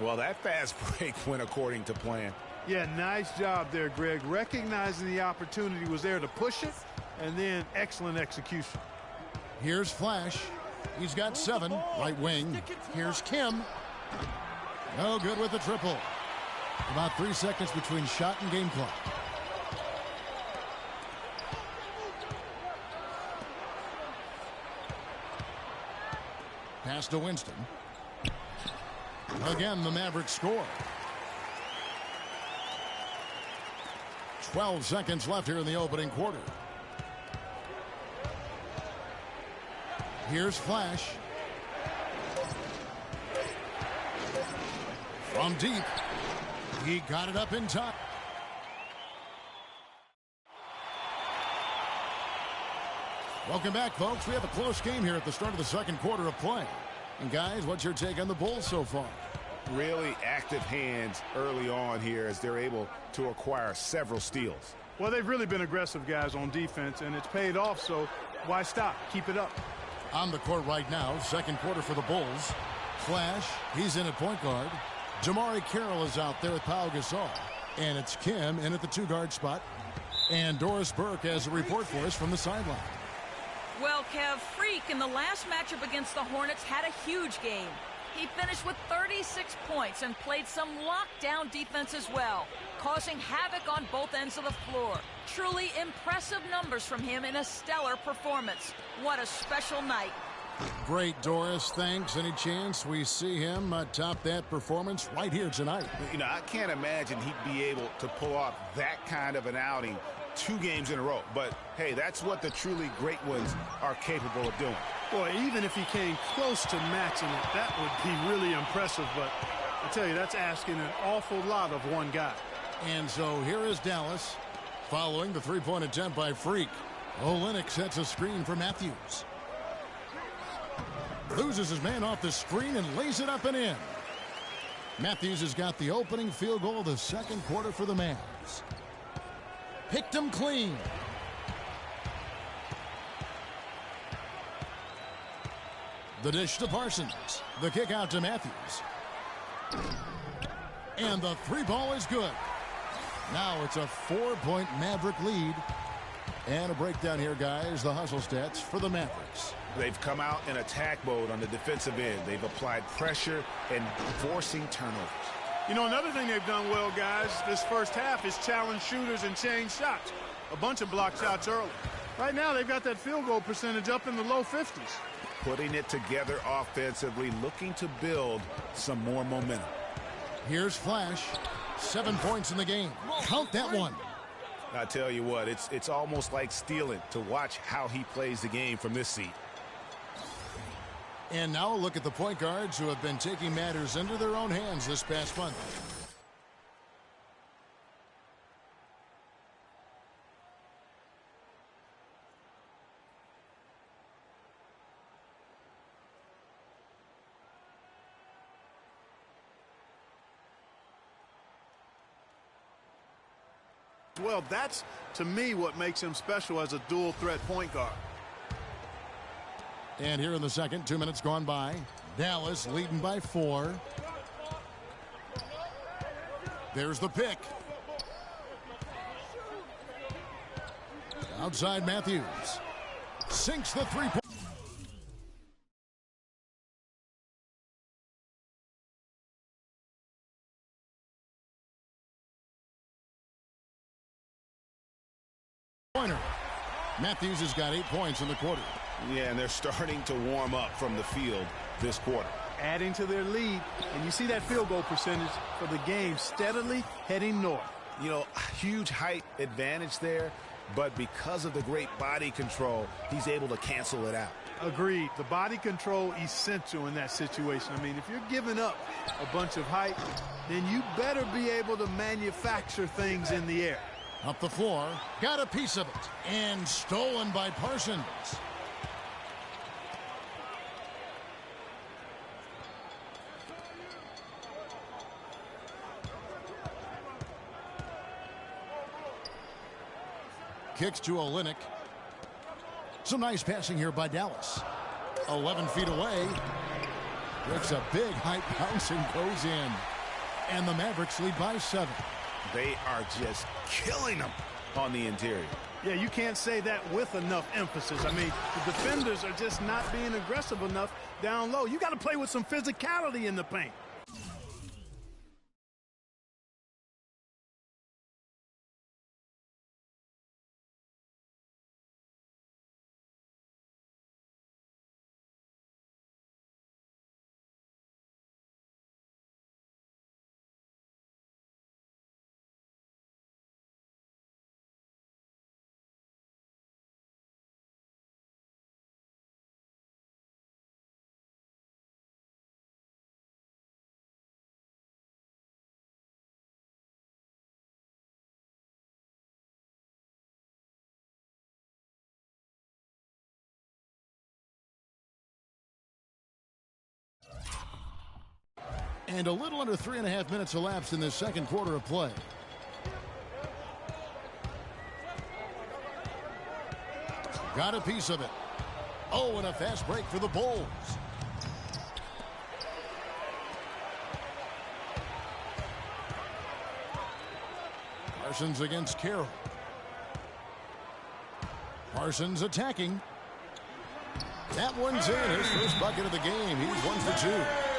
Well, that fast break went according to plan. Yeah, nice job there, Greg. Recognizing the opportunity was there to push it, and then excellent execution. Here's Flash. He's got 7. Right wing. Here's Kim. No good with the triple. About 3 seconds between shot and game clock. Pass to Winston. Again, the Mavericks score. 12 seconds left here in the opening quarter. Here's Flash. From deep. He got it up in time. Welcome back, folks. We have a close game here at the start of the second quarter of play. And, guys, what's your take on the Bulls so far? Really active hands early on here as they're able to acquire several steals. Well, they've really been aggressive, guys, on defense, and it's paid off, so why stop? Keep it up. On the court right now, second quarter for the Bulls. Flash, he's in at point guard. Jamari Carroll is out there with Pau Gasol. And it's Kim in at the 2-guard spot. And Doris Burke has a report for us from the sideline. Well, Kev, Freak in the last matchup against the Hornets had a huge game. He finished with 36 points and played some lockdown defense as well, causing havoc on both ends of the floor. Truly impressive numbers from him in a stellar performance. What a special night. Great, Doris. Thanks. Any chance we see him top that performance right here tonight? You know, I can't imagine he'd be able to pull off that kind of an outing 2 games in a row. But, hey, that's what the truly great ones are capable of doing. Boy, even if he came close to matching it, that would be really impressive. But I tell you, that's asking an awful lot of one guy. And so here is Dallas following the three-point attempt by Freak. Olynyk sets a screen for Matthews. Loses his man off the screen and lays it up and in. Matthews has got the opening field goal of the second quarter for the Mavs. Picked him clean. The dish to Parsons. The kick out to Matthews. And the three ball is good. Now it's a 4-point Maverick lead. And a breakdown here, guys. The hustle stats for the Mavericks. They've come out in attack mode on the defensive end. They've applied pressure and forcing turnovers. You know, another thing they've done well, guys, this first half is challenge shooters and change shots. A bunch of block shots early. Right now, they've got that field goal percentage up in the low 50s. Putting it together offensively, looking to build some more momentum. Here's Flash. 7 points in the game. Count that one. I tell you what, it's almost like stealing to watch how he plays the game from this seat. And now a look at the point guards who have been taking matters into their own hands this past month. Well, that's, to me, what makes him special as a dual-threat point guard. And here in the second, 2 minutes gone by. Dallas leading by 4. There's the pick. Outside Matthews. Sinks the three-point. Pointer. Matthews has got 8 points in the quarter. Yeah, and they're starting to warm up from the field this quarter. Adding to their lead, and you see that field goal percentage for the game steadily heading north. You know, huge height advantage there, but because of the great body control, he's able to cancel it out. Agreed. The body control essential in that situation. I mean, if you're giving up a bunch of height, then you better be able to manufacture things in the air. Up the floor, got a piece of it, and stolen by Parsons. Kicks to Olynyk. Some nice passing here by Dallas. 11 feet away. Breaks a big height bounce and goes in. And the Mavericks lead by 7. They are just killing them on the interior. Yeah, you can't say that with enough emphasis. I mean, the defenders are just not being aggressive enough down low. You got to play with some physicality in the paint. And a little under 3.5 minutes elapsed in this second quarter of play. Got a piece of it. Oh, and a fast break for the Bulls. Parsons against Carroll. Parsons attacking. That one's in. His first bucket of the game. He's 1 for 2.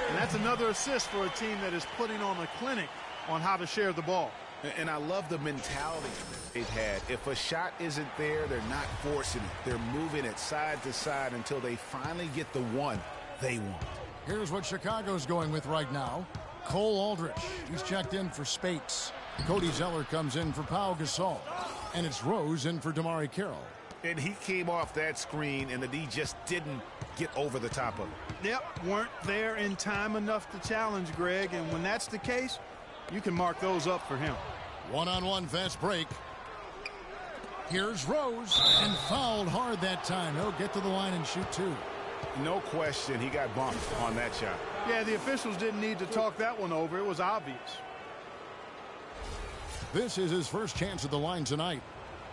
And that's another assist for a team that is putting on a clinic on how to share the ball. And I love the mentality they've had. If a shot isn't there, they're not forcing it. They're moving it side to side until they finally get the one they want. Here's what Chicago's going with right now. Cole Aldrich. He's checked in for Spates. Cody Zeller comes in for Pau Gasol. And it's Rose in for DeMar Carroll. And he came off that screen, and the D just didn't get over the top of it. Yep, weren't there in time enough to challenge Greg. And when that's the case, you can mark those up for him. One-on-one fast break. Here's Rose, and fouled hard that time. He'll get to the line and shoot two. No question, he got bumped on that shot. Yeah, the officials didn't need to talk that one over. It was obvious. This is his first chance at the line tonight.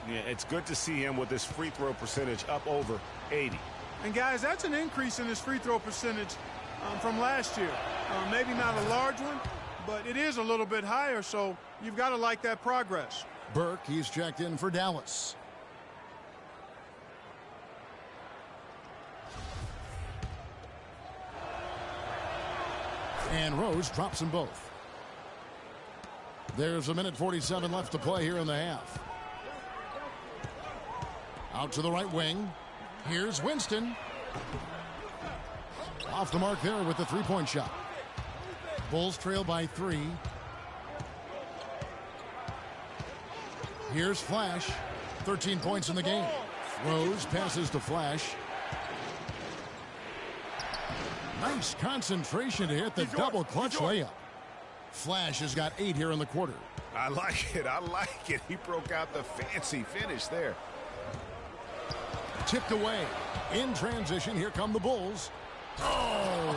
Yeah, it's good to see him with his free throw percentage up over 80. And, guys, that's an increase in his free throw percentage from last year. Maybe not a large one, but it is a little bit higher, so you've got to like that progress. Burke, he's checked in for Dallas. And Rose drops them both. There's a minute 47 left to play here in the half. Out to the right wing. Here's Winston. Off the mark there with the three-point shot. Bulls trail by 3. Here's Flash. 13 points in the game. Rose passes to Flash. Nice concentration to hit the double clutch layup. Flash has got 8 here in the quarter. I like it. I like it. He broke out the fancy finish there. Tipped away. In transition, here come the Bulls. Oh!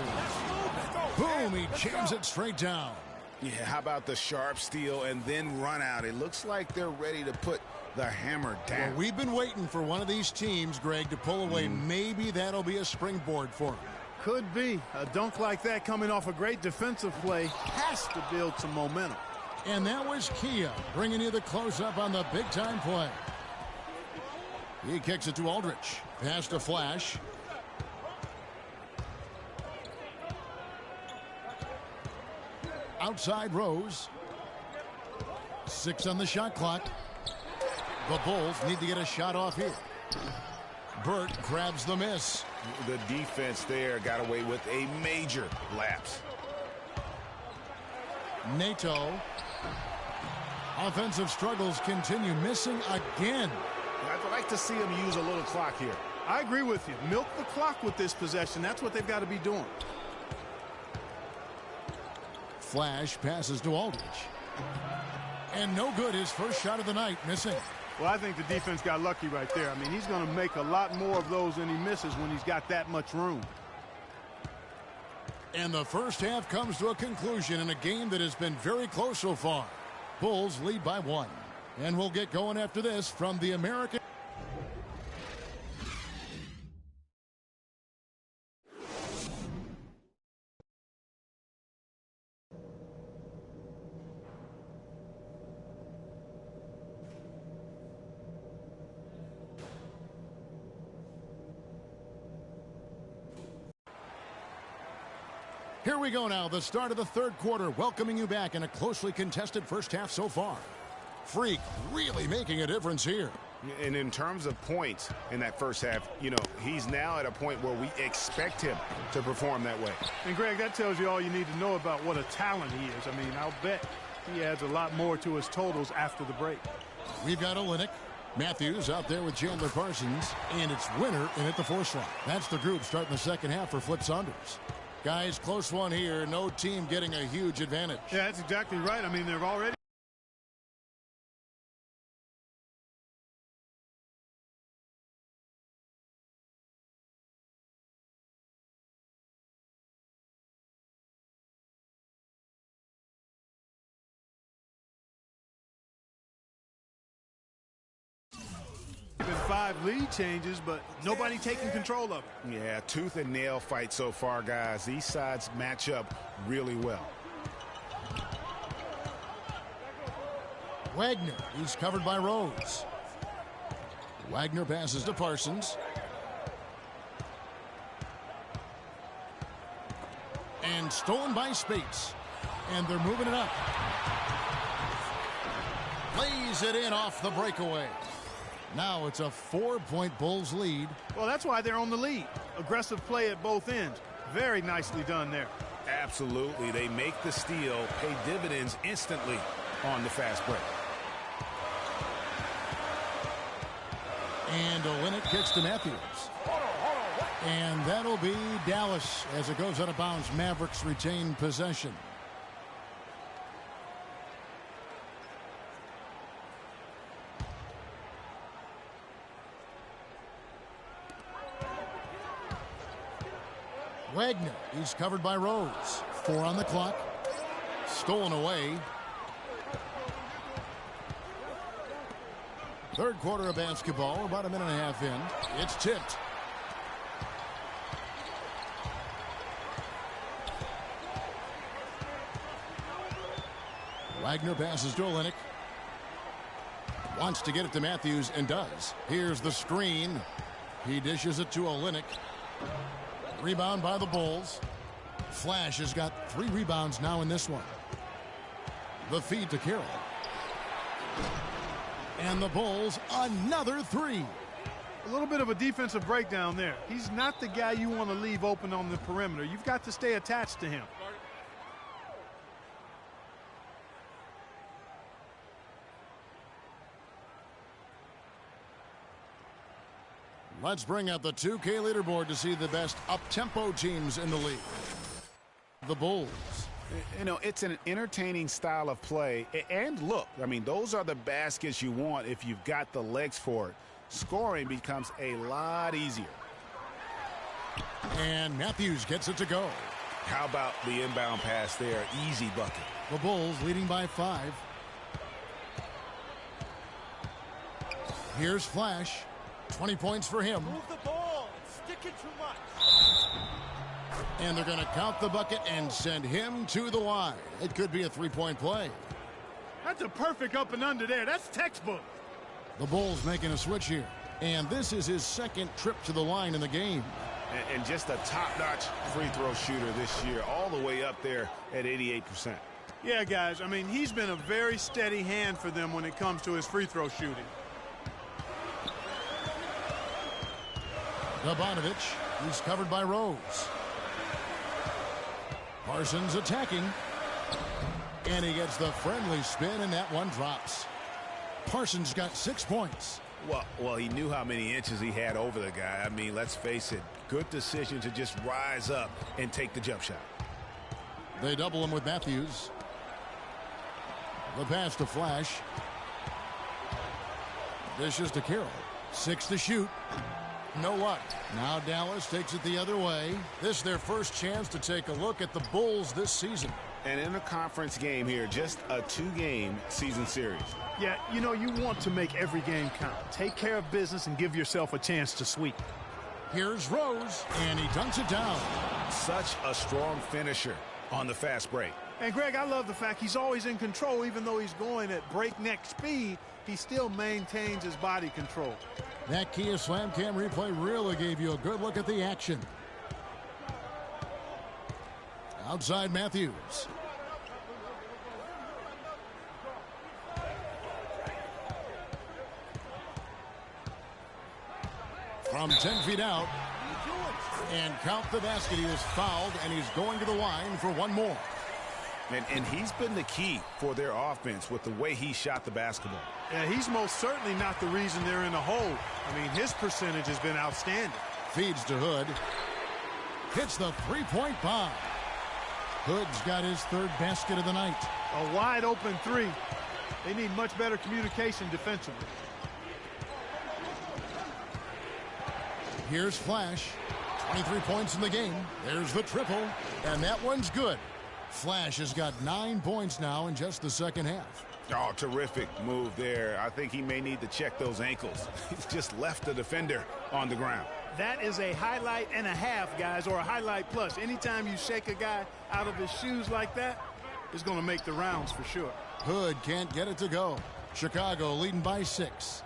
Boom, he jams it straight down. Yeah, how about the sharp steal and then run out? It looks like they're ready to put the hammer down. Well, we've been waiting for one of these teams, Greg, to pull away. Maybe that'll be a springboard for them. Could be. A dunk like that coming off a great defensive play has to build some momentum. And that was Kia bringing you the close-up on the big-time play. He kicks it to Aldrich. Pass to Flash. Outside Rose. 6 on the shot clock. The Bulls need to get a shot off here. Burt grabs the miss. The defense there got away with a major lapse. Nato. Offensive struggles continue. Missing again. I'd like to see him use a little clock here. I agree with you. Milk the clock with this possession. That's what they've got to be doing. Flash passes to Aldrich. And no good. His first shot of the night missing. Well, I think the defense got lucky right there. I mean, he's going to make a lot more of those than he misses when he's got that much room. And the first half comes to a conclusion in a game that has been very close so far. Bulls lead by 1. And we'll get going after this from the American. Here we go now, the start of the third quarter, welcoming you back in a closely contested first half so far. Freak really making a difference here. And in terms of points in that first half, you know, he's now at a point where we expect him to perform that way. And, Greg, that tells you all you need to know about what a talent he is. I mean, I'll bet he adds a lot more to his totals after the break. We've got Olynyk. Matthews out there with Chandler Parsons, and it's Winter in at the 4 slot. That's the group starting the second half for Flip Saunders. Guys, close one here. No team getting a huge advantage. Yeah, that's exactly right. I mean, they've already. Been 5 lead changes, but nobody taking control of it. Yeah, tooth and nail fight so far, guys. These sides match up really well. Wagner, he's covered by Rose. Wagner passes to Parsons. And stolen by Spates. And they're moving it up. Lays it in off the breakaway. Now it's a 4-point Bulls lead. Well, that's why they're on the lead. Aggressive play at both ends. Very nicely done there. Absolutely. They make the steal, pay dividends instantly on the fast break. And Olynyk kicks to Matthews. And that'll be Dallas as it goes out of bounds. Mavericks retain possession. Wagner, he's covered by Rose. 4 on the clock. Stolen away. Third quarter of basketball, about a minute and a half in. It's tipped. Wagner passes to Olynyk. Wants to get it to Matthews and does. Here's the screen. He dishes it to Olynyk. Rebound by the Bulls. Flash has got 3 rebounds now in this one. The feed to Carroll. And the Bulls, another 3. A little bit of a defensive breakdown there. He's not the guy you want to leave open on the perimeter. You've got to stay attached to him. Let's bring up the 2K leaderboard to see the best up-tempo teams in the league. The Bulls. You know, it's an entertaining style of play. And look, I mean, those are the baskets you want if you've got the legs for it. Scoring becomes a lot easier. And Matthews gets it to go. How about the inbound pass there? Easy bucket. The Bulls leading by 5. Here's Flash. 20 points for him. Move the ball. It's sticking too much. And they're going to count the bucket and send him to the line. It could be a 3-point play. That's a perfect up and under there. That's textbook. The Bulls making a switch here. And this is his second trip to the line in the game. And just a top-notch free throw shooter this year, all the way up there at 88%. Yeah, guys, I mean, he's been a very steady hand for them when it comes to his free throw shooting. Gabonovich, he's covered by Rose. Parsons attacking. And he gets the friendly spin, and that one drops. Parsons got 6 points. Well, he knew how many inches he had over the guy. I mean, let's face it, good decision to just rise up and take the jump shot. They double him with Matthews. The pass to Flash. Dishes to Carroll. 6 to shoot. No luck. Now Dallas takes it the other way. This is their first chance to take a look at the Bulls this season. An interconference game here, just a 2-game season series. Yeah, you know, you want to make every game count. Take care of business and give yourself a chance to sweep. Here's Rose, and he dunks it down. Such a strong finisher on the fast break. And, Greg, I love the fact he's always in control. Even though he's going at breakneck speed, he still maintains his body control. That Kia Slam Cam replay really gave you a good look at the action. Outside Matthews. From 10 feet out. And count the basket. He was fouled, and he's going to the line for one more. And he's been the key for their offense with the way he shot the basketball. Yeah, he's most certainly not the reason they're in a hole. I mean, his percentage has been outstanding. Feeds to Hood. Hits the three-point bomb. Hood's got his 3rd basket of the night. A wide open 3. They need much better communication defensively. Here's Flash. 23 points in the game. There's the triple. And that one's good. Flash has got 9 points now in just the second half. Oh, terrific move there. I think he may need to check those ankles. He's just left the defender on the ground. That is a highlight and a half, guys, or a highlight plus. Anytime you shake a guy out of his shoes like that, it's going to make the rounds for sure. Hood can't get it to go. Chicago leading by 6.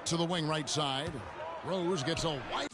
To the wing right side. Rose gets a wide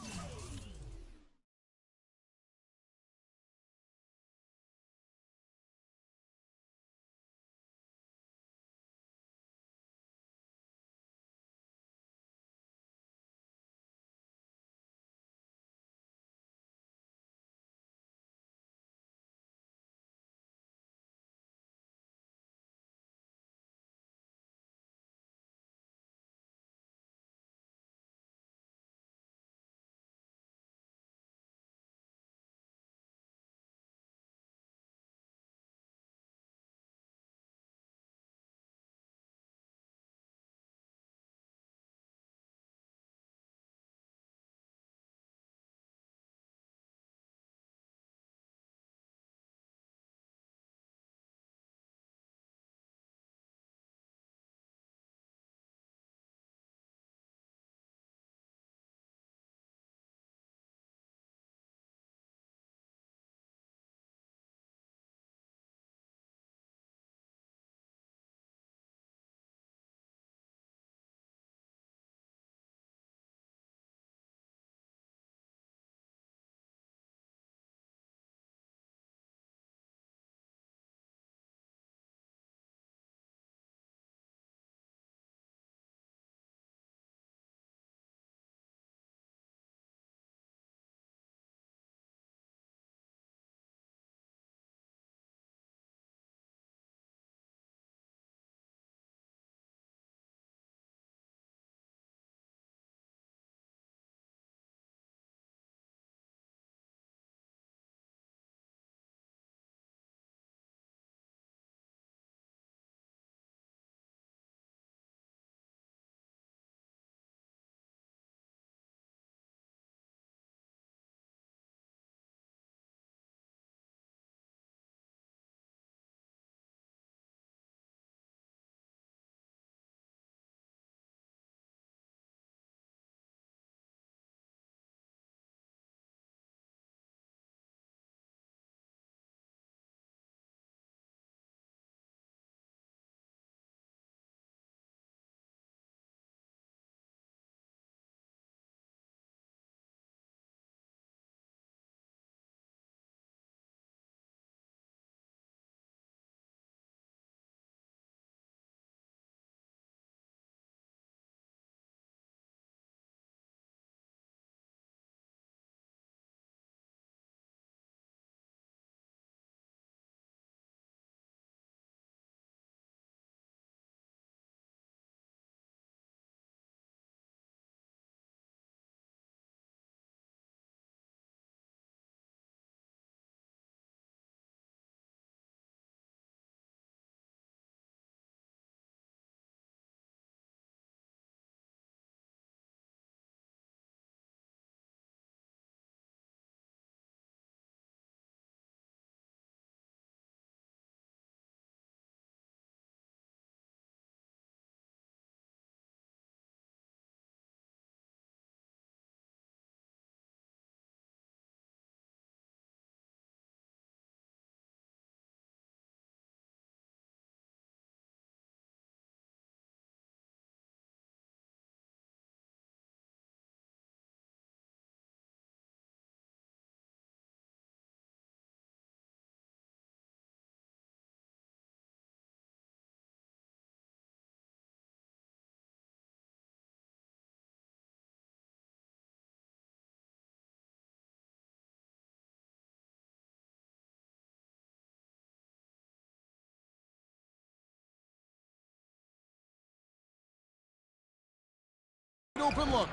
Open look.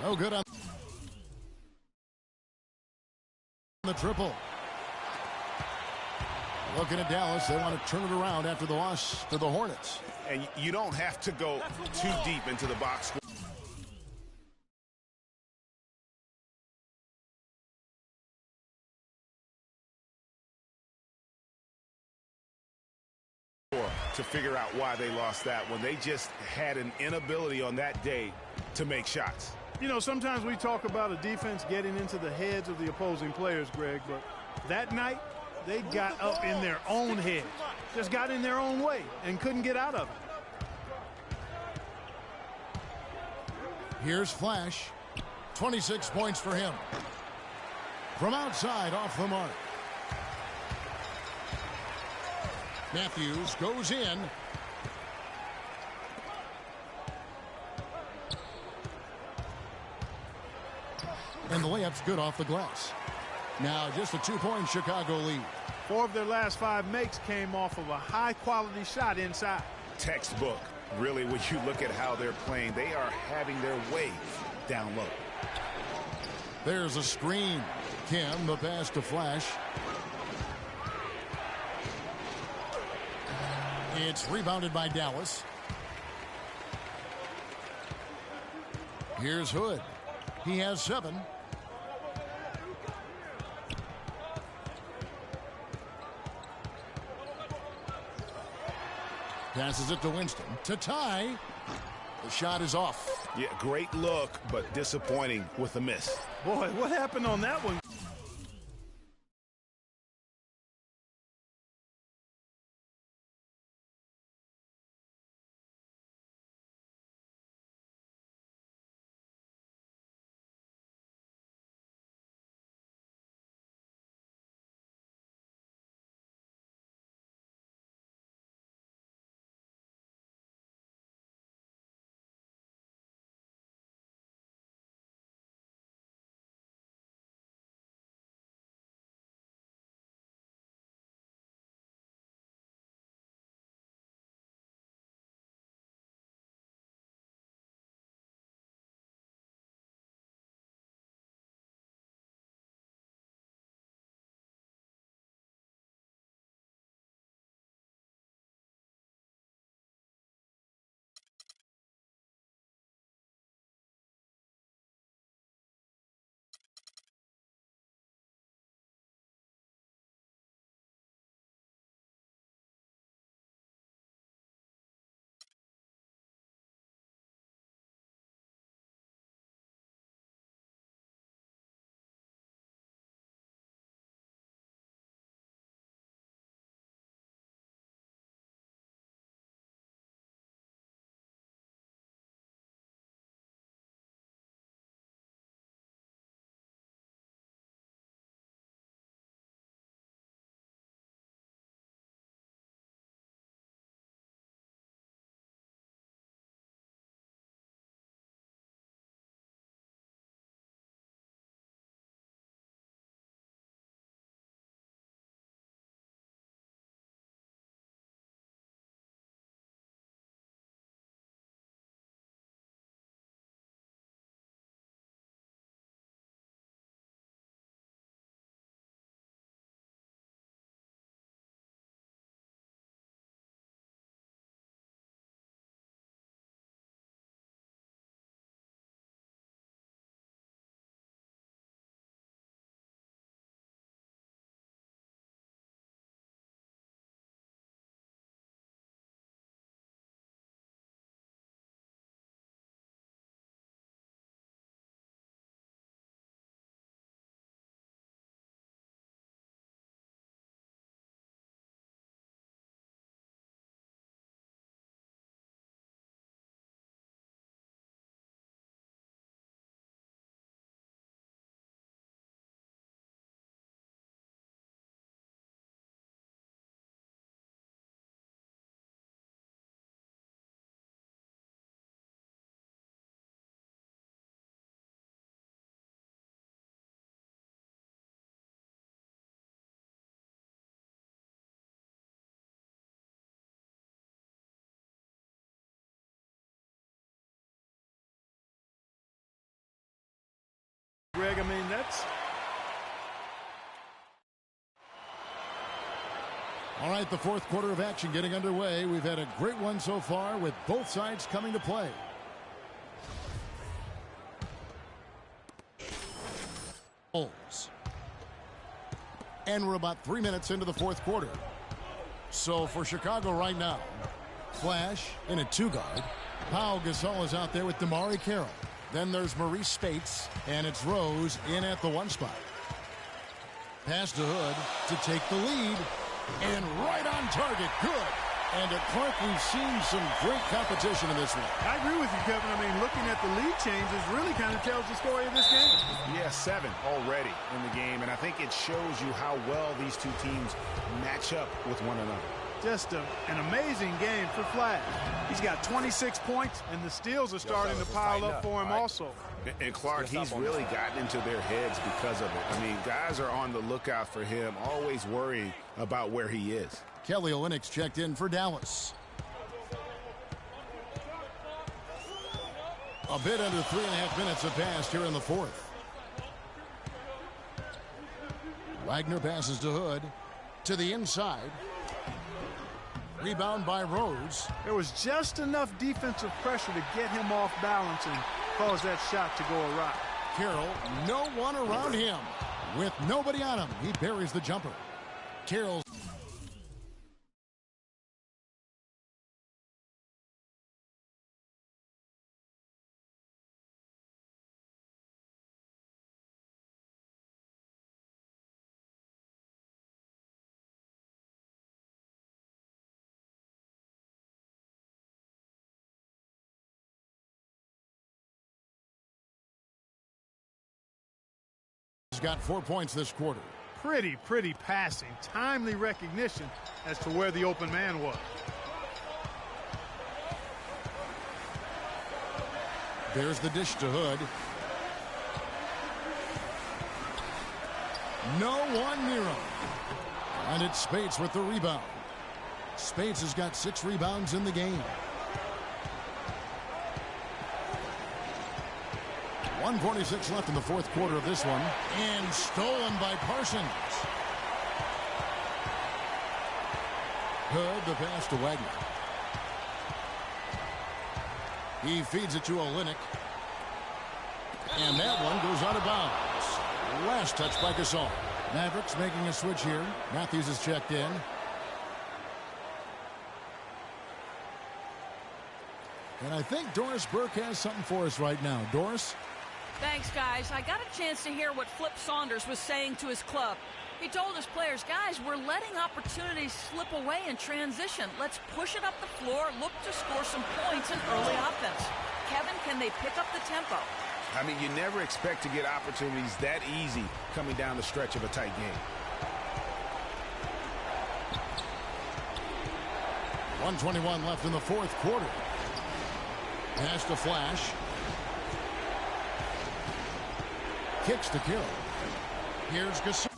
No good on the triple. Looking at Dallas, they want to turn it around after the loss to the Hornets. And you don't have to go too deep into the box. To figure out why they lost that one. They just had an inability on that day to make shots. You know, sometimes we talk about a defense getting into the heads of the opposing players, Greg, but that night they got up in their own heads, just got in their own way and couldn't get out of it. Here's Flash. 26 points for him. From outside, off the mark. Matthews goes in. And the layup's good off the glass. Now just a 2-point Chicago lead. 4 of their last 5 makes came off of a high-quality shot inside. Textbook. Really, when you look at how they're playing, they are having their way down low. There's a screen. Kim, the pass to Flash. It's rebounded by Dallas. Here's Hood. He has 7. Passes it to Winston to tie. The shot is off. Yeah, great look, but disappointing with a miss. Boy, what happened on that one? Greg, I mean, that's... All right, the fourth quarter of action getting underway. We've had a great one so far with both sides coming to play. And we're about 3 minutes into the fourth quarter. So for Chicago right now, Flash in a two-guard. Pau Gasol is out there with Damari Carroll. Then there's Maurice Spates, and it's Rose in at the one spot. Pass to Hood to take the lead, and right on target. Good. And at Clark, we've seen some great competition in this one. I agree with you, Kevin. I mean, looking at the lead changes really kind of tells the story of this game. Yeah, 7 already in the game, and I think it shows you how well these two teams match up with one another. Just an amazing game for Flash. He's got 26 points, and the steals are starting to pile up for him also. And Clark, he's really gotten into their heads because of it. I mean, guys are on the lookout for him, always worrying about where he is. Kelly Olynyk's checked in for Dallas. A bit under 3.5 minutes have passed here in the fourth. Wagner passes to Hood. To the inside. Rebound by Rose. There was just enough defensive pressure to get him off balance and cause that shot to go awry. Carroll, no one around him. With nobody on him, he buries the jumper. Carroll's got 4 points this quarter. Pretty passing. Timely recognition as to where the open man was. There's the dish to Hood. No one near him. And it's Spates with the rebound. Spates has got 6 rebounds in the game. 1:46 left in the fourth quarter of this one. And stolen by Parsons. Hood, the pass to Wagner. He feeds it to Olynyk. And that one goes out of bounds. Last touch by Gasol. Mavericks making a switch here. Matthews is checked in. And I think Doris Burke has something for us right now. Doris? Thanks, guys. I got a chance to hear what Flip Saunders was saying to his club. He told his players, guys, we're letting opportunities slip away in transition. Let's push it up the floor, look to score some points in early offense. Kevin, can they pick up the tempo? I mean, you never expect to get opportunities that easy coming down the stretch of a tight game. 1:21 left in the fourth quarter. Pass to Flash. Kicks to Carroll. Here's Gasol.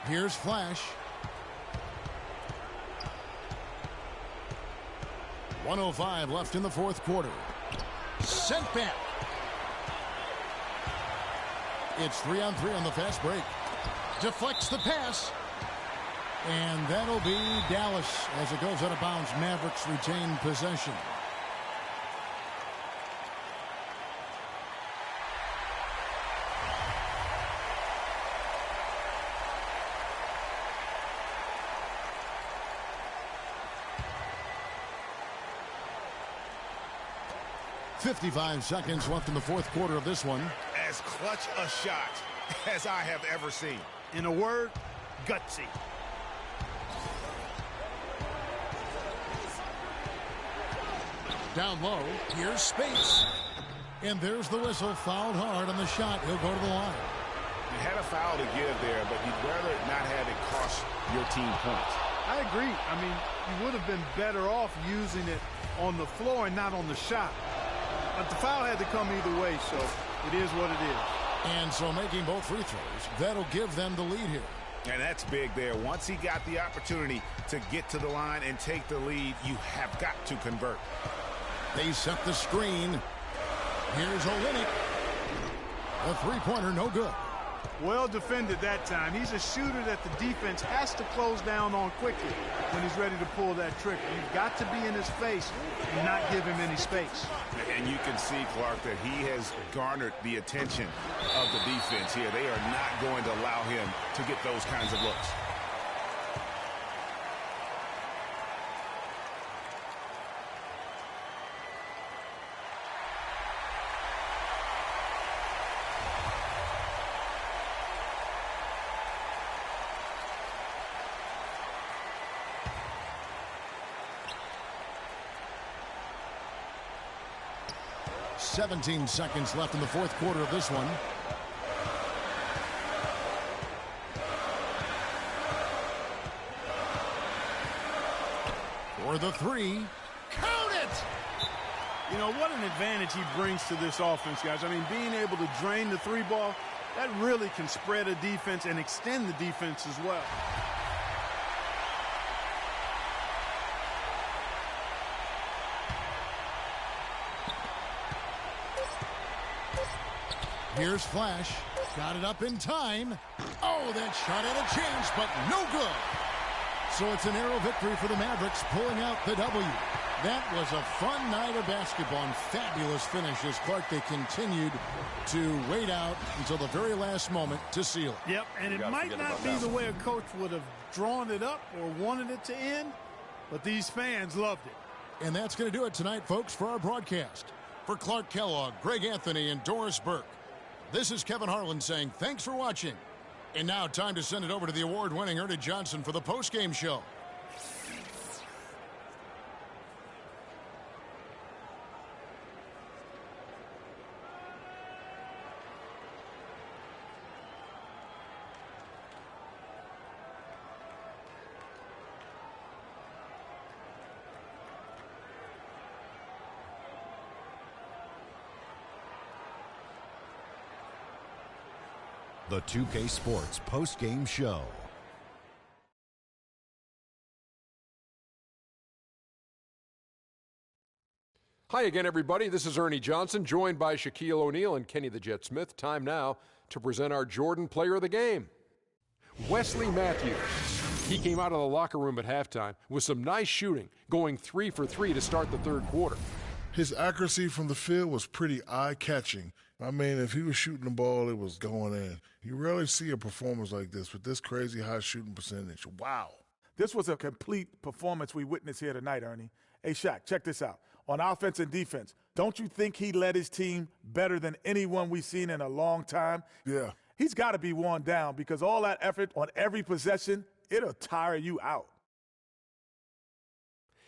Here's Flash. 1:05 left in the fourth quarter. Sent back. It's 3-on-3 on the fast break. Deflects the pass. And that'll be Dallas as it goes out of bounds. Mavericks retain possession. .55 seconds left in the fourth quarter of this one. As clutch a shot as I have ever seen. In a word, gutsy. Down low, here's space. And there's the whistle, fouled hard on the shot. He'll go to the line. You had a foul to give there, but you'd rather not have it cost your team points. I agree. I mean, you would have been better off using it on the floor and not on the shot. But the foul had to come either way, so it is what it is. And so making both free throws, that'll give them the lead here. And that's big there. Once he got the opportunity to get to the line and take the lead, you have got to convert. They set the screen. Here's Olynyk. A three-pointer, no good. Well defended that time. He's a shooter that the defense has to close down on quickly when he's ready to pull that trigger. You've got to be in his face and not give him any space. And you can see, Clark, that he has garnered the attention of the defense here. They are not going to allow him to get those kinds of looks. .17 seconds left in the fourth quarter of this one. For the three. Count it! You know, what an advantage he brings to this offense, guys. I mean, being able to drain the three ball, that really can spread a defense and extend the defense as well. Here's Flash. Got it up in time. Oh, that shot had a chance, but no good. So it's a narrow victory for the Mavericks, pulling out the W. That was a fun night of basketball and fabulous finish as Clark, they continued to wait out until the very last moment to seal it. Yep, and it might not be the way a coach would have drawn it up or wanted it to end, but these fans loved it. And that's going to do it tonight, folks, for our broadcast. For Clark Kellogg, Greg Anthony, and Doris Burke, this is Kevin Harlan saying thanks for watching. And now time to send it over to the award-winning Ernie Johnson for the postgame show. The 2K Sports post-game show. Hi again, everybody. This is Ernie Johnson, joined by Shaquille O'Neal and Kenny the Jet Smith. Time now to present our Jordan Player of the Game, Wesley Matthews. He came out of the locker room at halftime with some nice shooting, going 3 for 3 to start the third quarter. His accuracy from the field was pretty eye-catching. I mean, if he was shooting the ball, it was going in. You rarely see a performance like this with this crazy high shooting percentage. Wow. This was a complete performance we witnessed here tonight, Ernie. Hey, Shaq, check this out. On offense and defense, don't you think he led his team better than anyone we've seen in a long time? Yeah. He's got to be worn down because all that effort on every possession, it'll tire you out.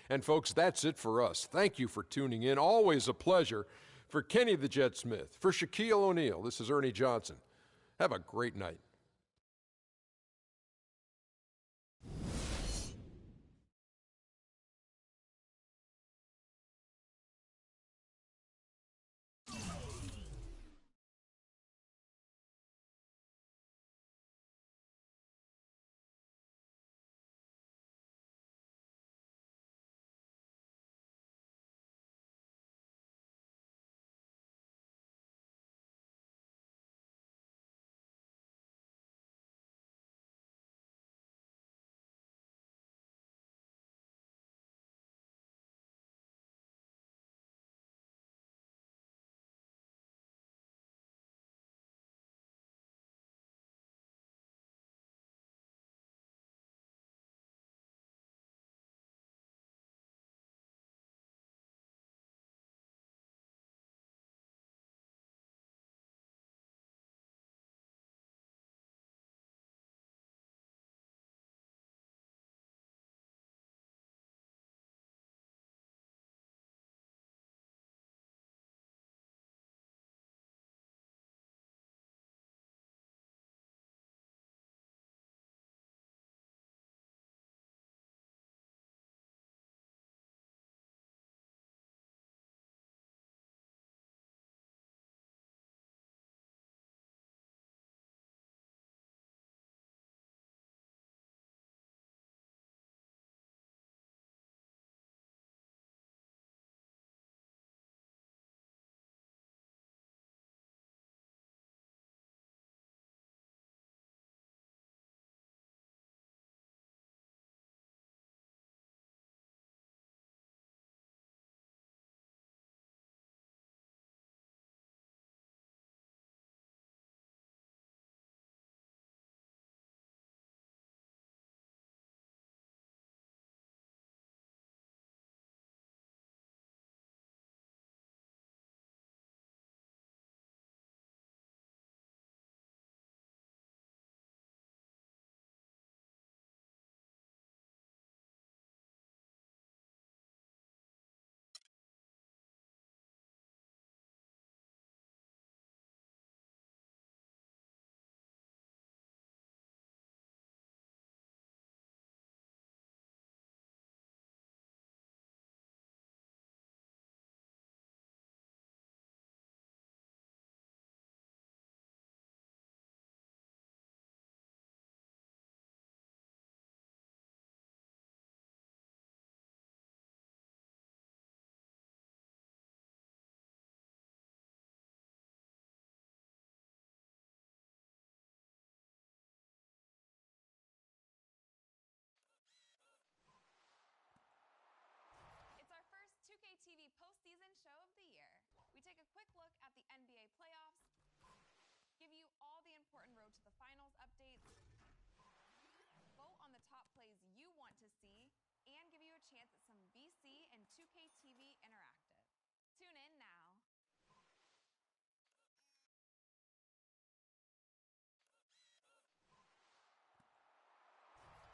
And, folks, that's it for us. Thank you for tuning in. Always a pleasure. For Kenny the Jet Smith, for Shaquille O'Neal, this is Ernie Johnson. Have a great night. postseason show of the year. We take a quick look at the NBA playoffs, give you all the important road to the finals updates, vote on the top plays you want to see, and give you a chance at some BC and 2K TV Interactive. Tune in now.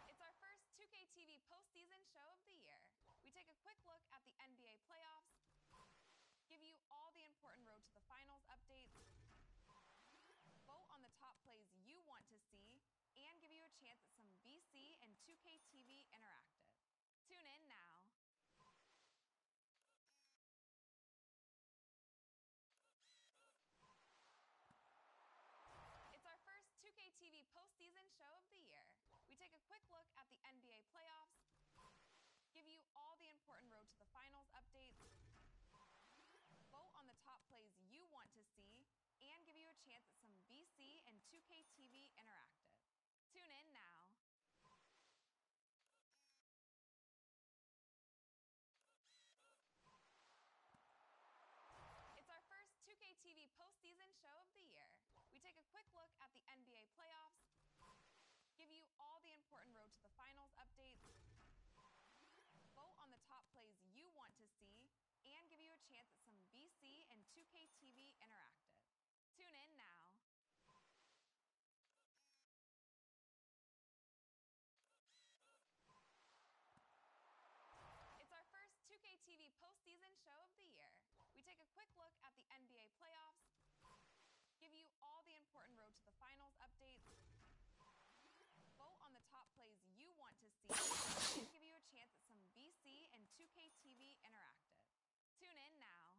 It's our first 2K TV postseason show of the year. We take a quick look at the NBA playoffs, give you all the important road to the finals updates, vote on the top plays you want to see, and give you a chance at some BC and 2K TV Interactive. Tune in now. It's our first 2K TV postseason show of the year. We take a quick look at the NBA playoffs, give you all the important road to the finals updates, vote on the top plays you want to see, and give you a chance at some BC and 2K TV Interactive. Tune in now. It's our first 2K TV postseason show of the year. We take a quick look at the NBA playoffs, give you all the important road to the finals updates, vote on the top plays you want to see, and give you a chance at some BC and 2K TV Interactive. Tune in now. It's our first 2K TV postseason show of the year. We take a quick look at the NBA playoffs, give you all the important road to the finals updates, vote on the top plays you want to see, and give you a chance at some BC and 2K TV Interactive. Tune in now.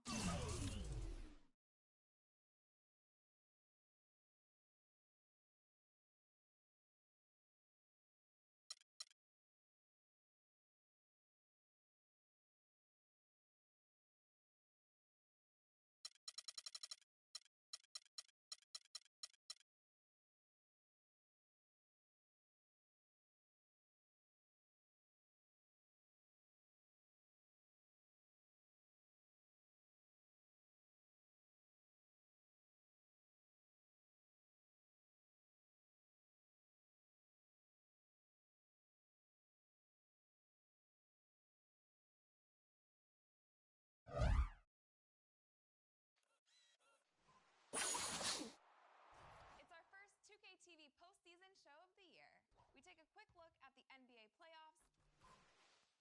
It's our first 2K TV postseason show of the year. We take a quick look at the NBA playoffs,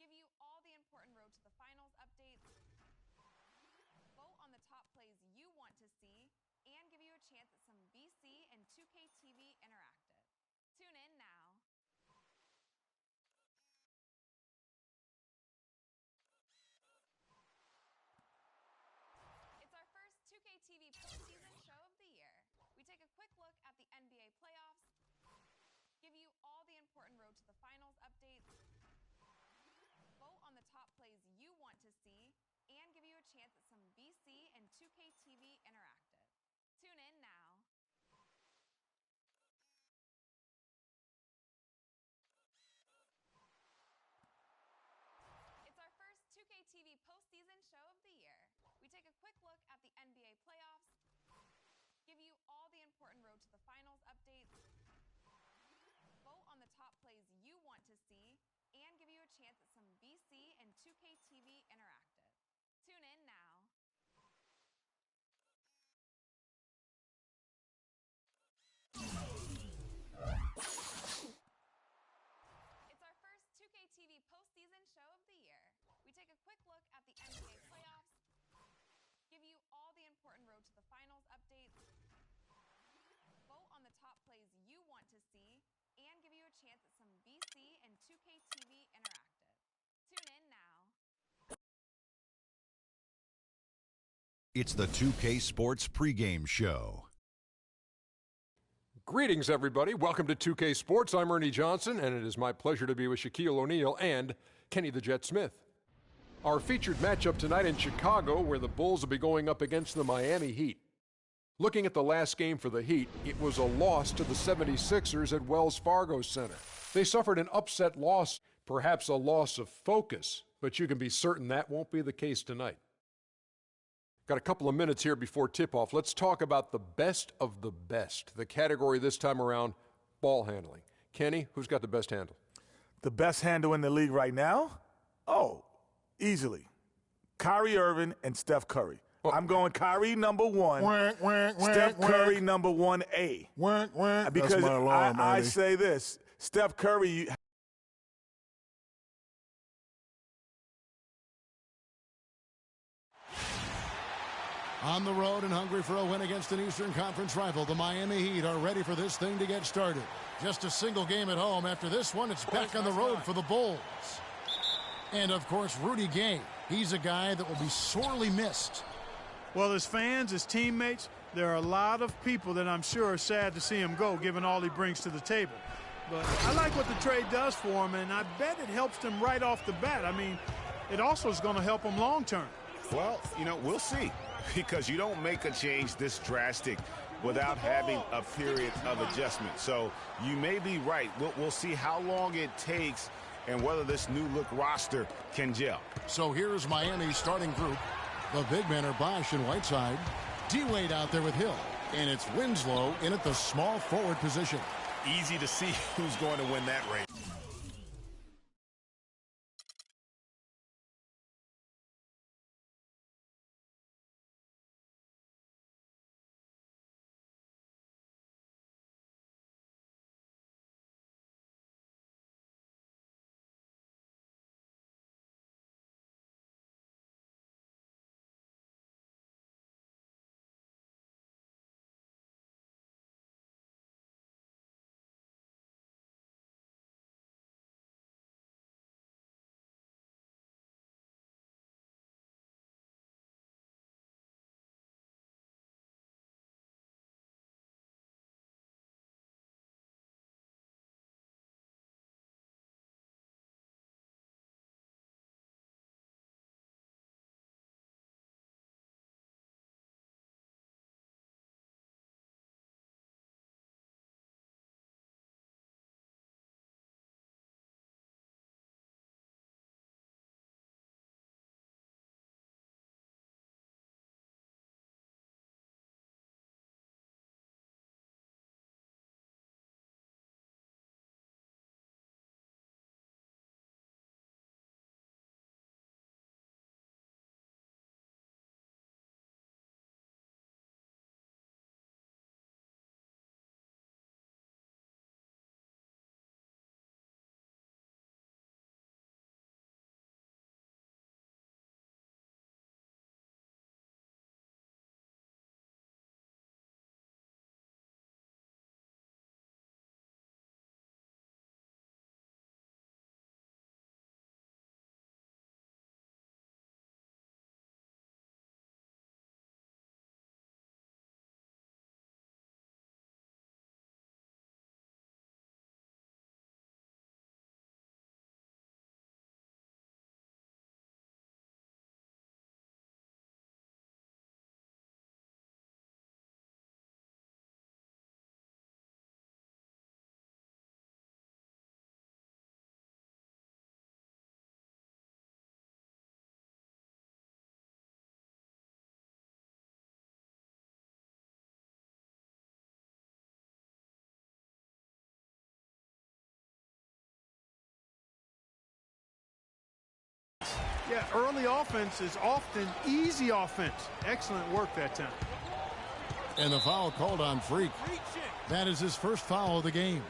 give you all the important road to the finals updates, vote on the top plays you want to see, and give you a chance at some BC and 2K TV Interactive. Tune in now. It's our first 2K TV postseason show of the year. We take a quick look at the NBA playoffs, give you all the important road to the finals updates, vote on the top plays you want to see, and give you a chance at some BC and 2K TV Interactive. Tune in now. It's our first 2K TV postseason show of the year. We take a quick look at the NBA playoffs, give you all the important road to the finals updates, vote on the top plays you want to see, and give you a chance at some BC and 2K TV Interactive. Tune in now. It's our first 2K TV postseason show of the year. We take a quick look at the NBA playoffs, give you all the important road to the finals updates, vote on the top plays you want to see, and give you a chance at some BC and 2K TV Interactive. Tune in now. It's the 2K Sports pregame show. Greetings, everybody. Welcome to 2K Sports. I'm Ernie Johnson, and it is my pleasure to be with Shaquille O'Neal and Kenny the Jet Smith. Our featured matchup tonight in Chicago, where the Bulls will be going up against the Miami Heat. Looking at the last game for the Heat, it was a loss to the 76ers at Wells Fargo Center. They suffered an upset loss, perhaps a loss of focus, but you can be certain that won't be the case tonight. Got a couple of minutes here before tip-off. Let's talk about the best of the best. The category this time around, ball handling. Kenny, who's got the best handle? The best handle in the league right now? Oh, easily. Kyrie Irving and Steph Curry. Well, I'm going Kyrie number 1, Steph Curry number 1A. Because That's my alarm, I say this, Steph Curry On the road and hungry for a win against an Eastern Conference rival, the Miami Heat are ready for this thing to get started. Just a single game at home. After this one, it's back on the road for the Bulls. And, of course, Rudy Gay. He's a guy that will be sorely missed. Well, as fans, as teammates, there are a lot of people that I'm sure are sad to see him go, given all he brings to the table. But I like what the trade does for him, and I bet it helps them right off the bat. I mean, it also is going to help them long term. Well, we'll see, because you don't make a change this drastic without having a period of adjustment. So you may be right. We'll see how long it takes and whether this new look roster can gel. So here's Miami's starting group. The big men are Bosh and Whiteside. D-Wade out there with Hill. And it's Winslow in at the small forward position. Easy to see who's going to win that race. Yeah, early offense is often easy offense. Excellent work that time. And the foul called on Freak. That is his first foul of the game.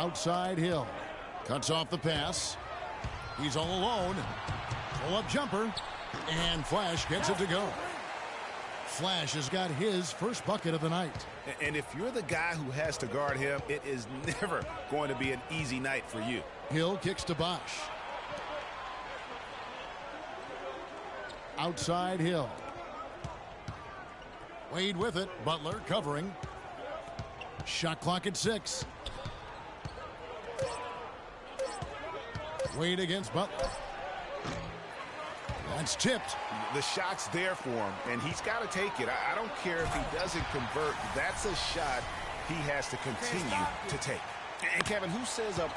Outside Hill. Cuts off the pass. He's all alone. Pull-up jumper. And Flash gets it to go. Flash has got his first bucket of the night. And if you're the guy who has to guard him, it is never going to be an easy night for you. Hill kicks to Bosch. Outside Hill. Wade with it. Butler covering. Shot clock at 6. Wade against Butler. That's tipped. The shot's there for him, and he's got to take it. I don't care if he doesn't convert. That's a shot he has to continue to take. And, Kevin, who says a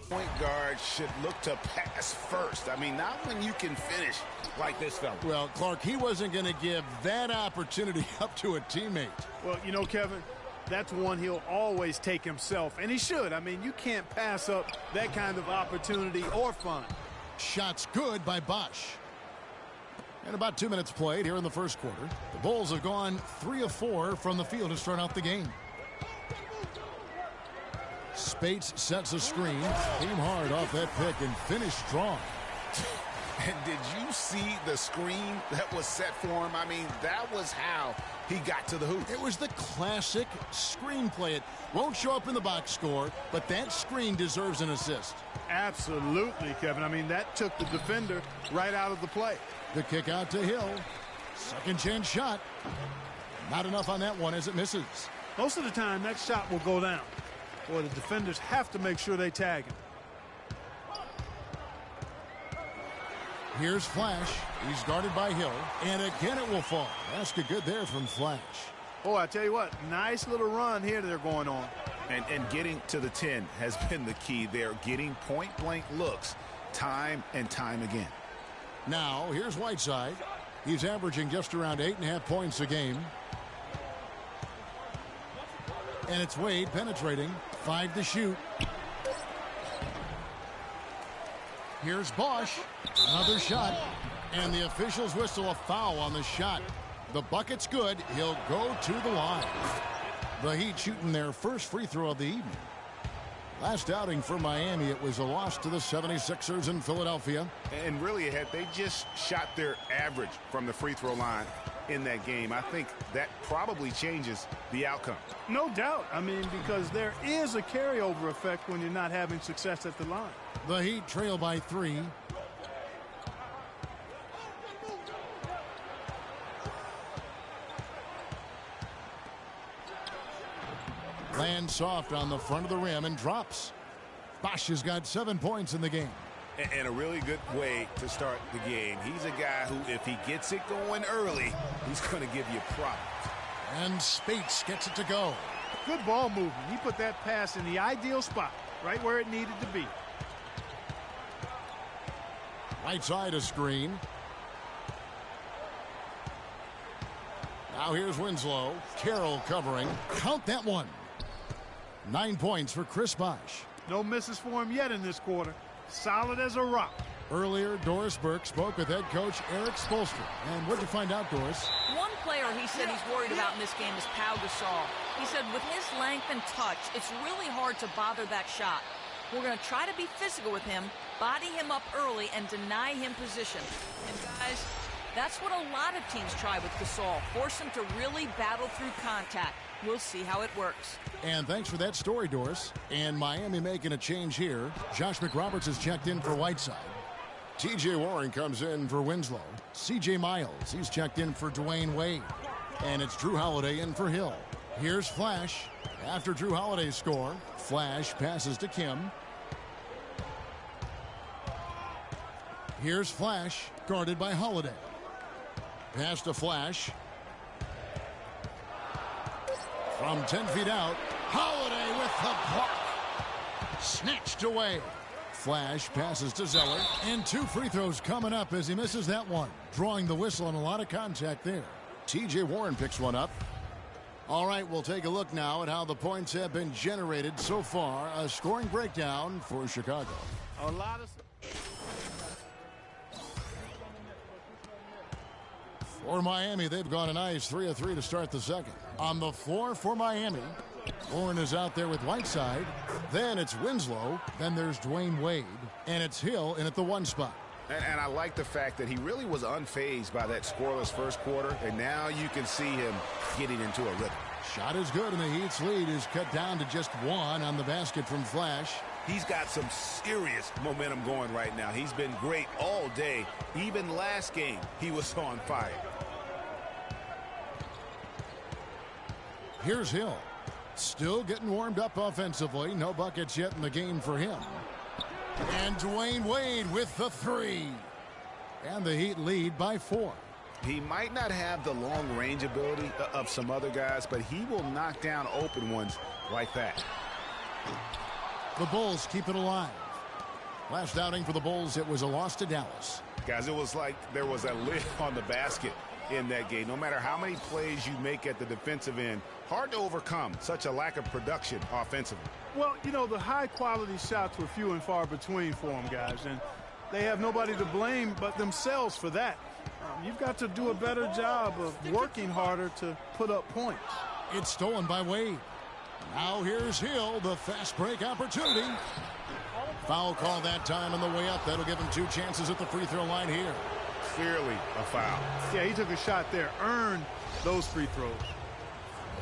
point guard should look to pass first. I mean, not when you can finish like this fella. Well, Clark, he wasn't going to give that opportunity up to a teammate. Well, you know, Kevin, that's one he'll always take himself, and he should. I mean, you can't pass up that kind of opportunity or fun. Shots good by Bosch. And about 2 minutes played here in the first quarter. The Bulls have gone 3 of 4 from the field to start out the game. Spates sets a screen, came hard off that pick and finished strong. And did you see the screen that was set for him? I mean, that was how he got to the hoop. It was the classic screenplay. It won't show up in the box score, but that screen deserves an assist. Absolutely, Kevin. I mean, that took the defender right out of the play. The kick out to Hill. Second chance shot. Not enough on that one as it misses. Most of the time, that shot will go down. Boy, the defenders have to make sure they tag him. Here's Flash. He's guarded by Hill. And again it will fall. Basket good there from Flash. Oh, I tell you what, nice little run here they're going on. And getting to the 10 has been the key there. Getting point-blank looks time and time again. Now, here's Whiteside. He's averaging just around 8.5 points a game. And it's Wade penetrating. 5 to shoot. Here's Bosch. Another shot. And the officials whistle a foul on the shot. The bucket's good. He'll go to the line. The Heat shooting their first free throw of the evening. Last outing for Miami, it was a loss to the 76ers in Philadelphia. And really, they just shot their average from the free throw line in that game. I think that probably changes the outcome. No doubt. I mean, because there is a carryover effect when you're not having success at the line. The Heat trail by 3. Lands soft on the front of the rim and drops. Bosch has got 7 points in the game. And a really good way to start the game. He's a guy who, if he gets it going early, he's going to give you a problem. And Spates gets it to go. Good ball movement. He put that pass in the ideal spot, right where it needed to be. Right side a screen. Now here's Winslow. Carroll covering. Count that one. 9 points for Chris Bosch. No misses for him yet in this quarter. Solid as a rock. Earlier, Doris Burke spoke with head coach Eric Spoelstra. And what did you find out, Doris? One player he said he's worried about in this game is Pau Gasol. He said with his length and touch, it's really hard to bother that shot. We're going to try to be physical with him, body him up early, and deny him position. And guys, that's what a lot of teams try with Gasol. Force him to really battle through contact. We'll see how it works. And thanks for that story, Doris. And Miami making a change here. Josh McRoberts has checked in for Whiteside. T.J. Warren comes in for Winslow. C.J. Miles, he's checked in for Dwayne Wade. And it's Drew Holiday in for Hill. Here's Flash. After Drew Holiday's score, Flash passes to Kim. Here's Flash, guarded by Holiday. Pass to Flash. From 10 feet out, Holiday with the block. Snatched away. Flash passes to Zeller. And 2 free throws coming up as he misses that one. Drawing the whistle on a lot of contact there. T.J. Warren picks one up. All right, we'll take a look now at how the points have been generated so far. A scoring breakdown for Chicago. A lot of... For Miami, they've gone a nice 3 of 3 to start the second. On the floor for Miami, Warren is out there with Whiteside. Then it's Winslow. Then there's Dwayne Wade. And it's Hill in at the 1 spot. And I like the fact that he really was unfazed by that scoreless first quarter. And now you can see him getting into a rhythm. Shot is good, and the Heat's lead is cut down to just 1 on the basket from Flash. He's got some serious momentum going right now. He's been great all day. Even last game, he was on fire. Here's Hill. Still getting warmed up offensively. No buckets yet in the game for him. And Dwayne Wade with the 3. And the Heat lead by 4. He might not have the long range ability of some other guys, but he will knock down open ones like that. The Bulls keep it alive. Last outing for the Bulls, it was a loss to Dallas. Guys, it was like there was a lid on the basket in that game. No matter how many plays you make at the defensive end, hard to overcome such a lack of production offensively. Well, you know, the high-quality shots were few and far between for them, guys, and they have nobody to blame but themselves for that. You've got to do a better job of working harder to put up points. It's stolen by Wade. Now here's Hill, the fast break opportunity. Foul call that time on the way up. That'll give him 2 chances at the free throw line here. Clearly a foul. Yeah, he took a shot there, earned those free throws.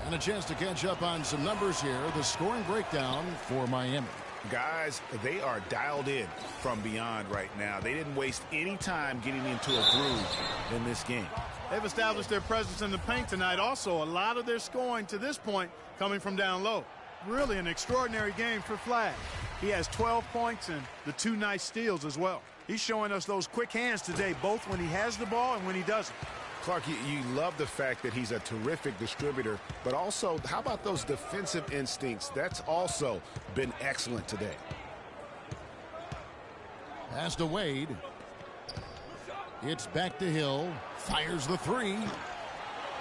And a chance to catch up on some numbers here. The scoring breakdown for Miami. Guys, they are dialed in from beyond right now. They didn't waste any time getting into a groove in this game. They've established their presence in the paint tonight. Also, a lot of their scoring to this point coming from down low. Really an extraordinary game for Flash. He has 12 points and the 2 nice steals as well. He's showing us those quick hands today, both when he has the ball and when he doesn't. Clark, you love the fact that he's a terrific distributor, but also, how about those defensive instincts? That's also been excellent today. Pass to Wade. It's back to Hill. Fires the 3.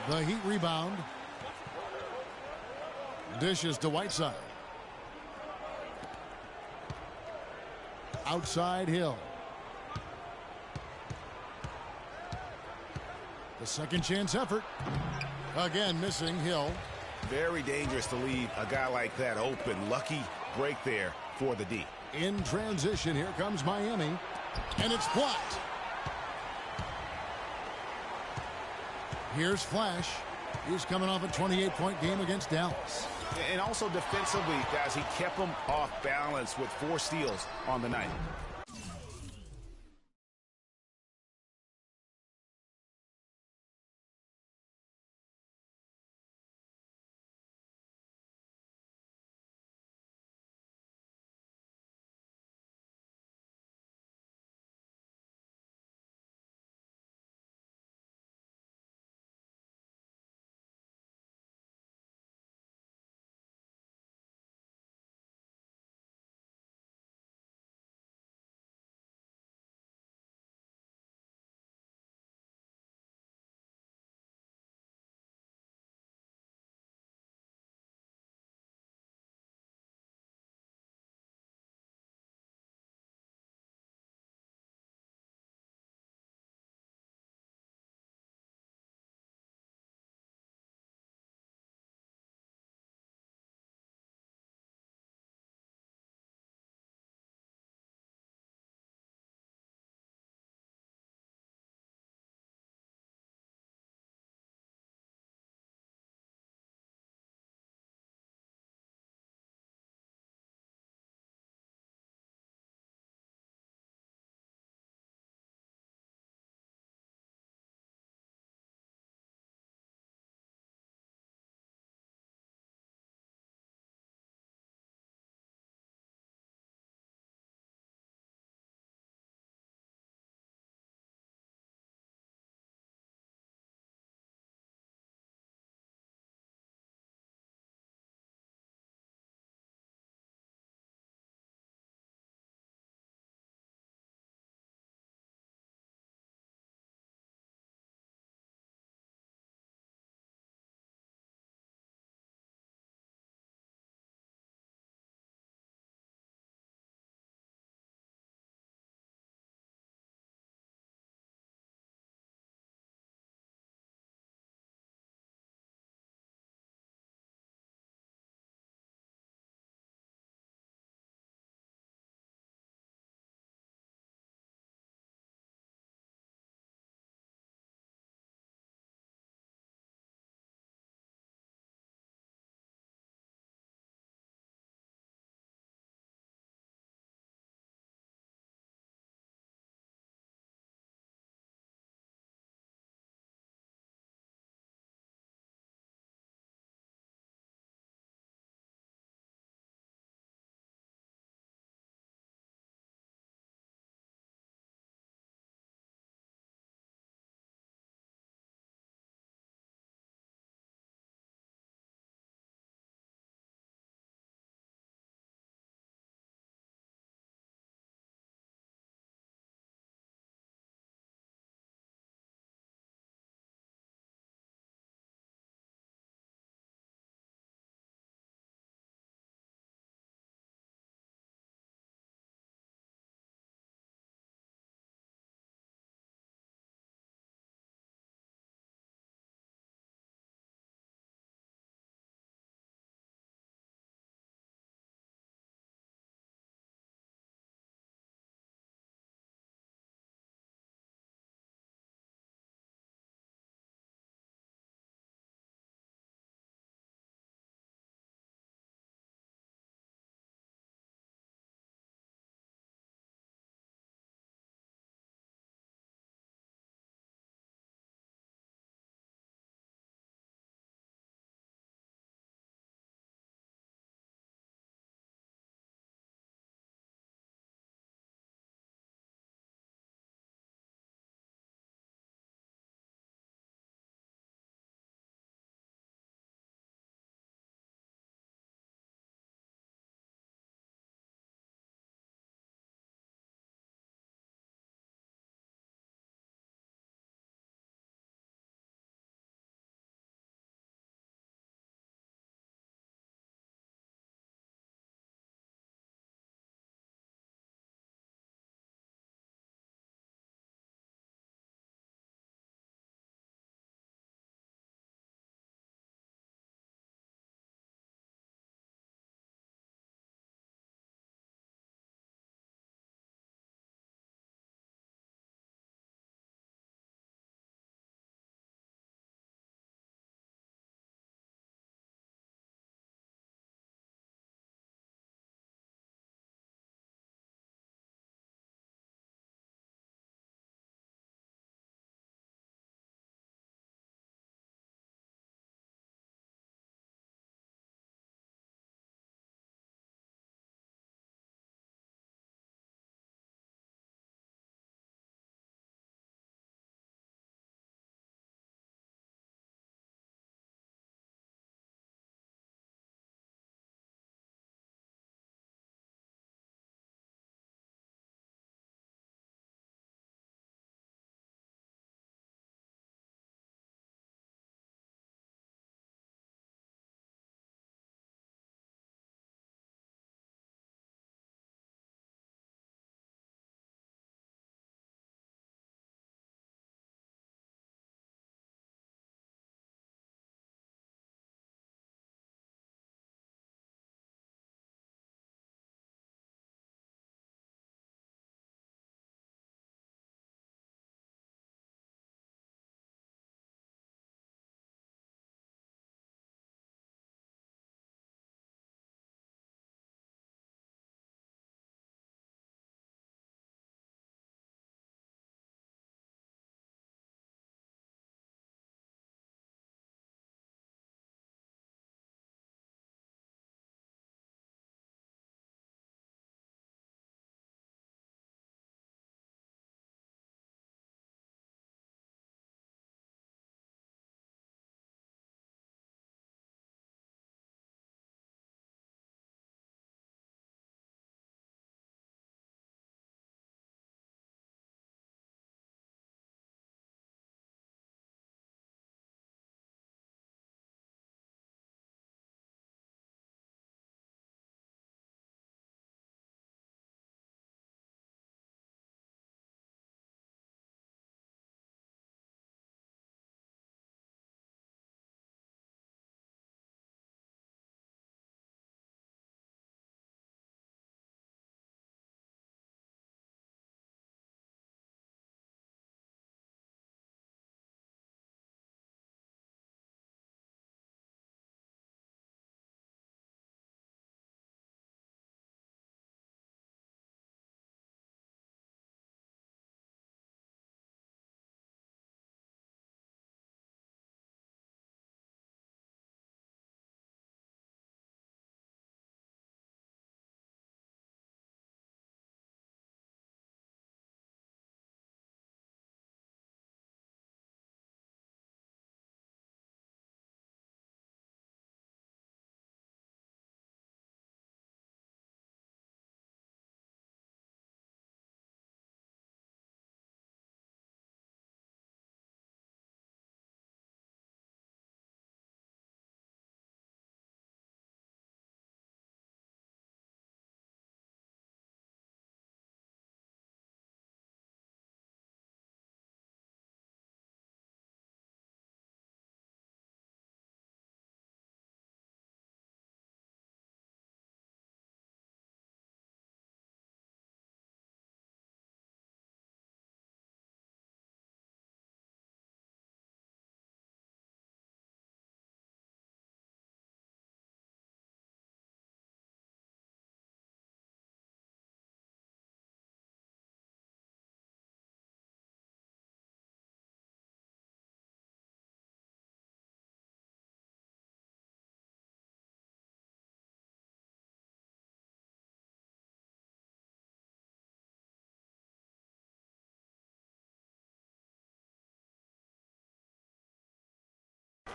The Heat rebound. Dishes to Whiteside. Outside Hill. The second chance effort. Again missing Hill. Very dangerous to leave a guy like that open. Lucky break there for the D. In transition, here comes Miami. And it's blocked. Here's Flash. He's coming off a 28-point game against Dallas. And also defensively, guys, he kept them off balance with 4 steals on the night.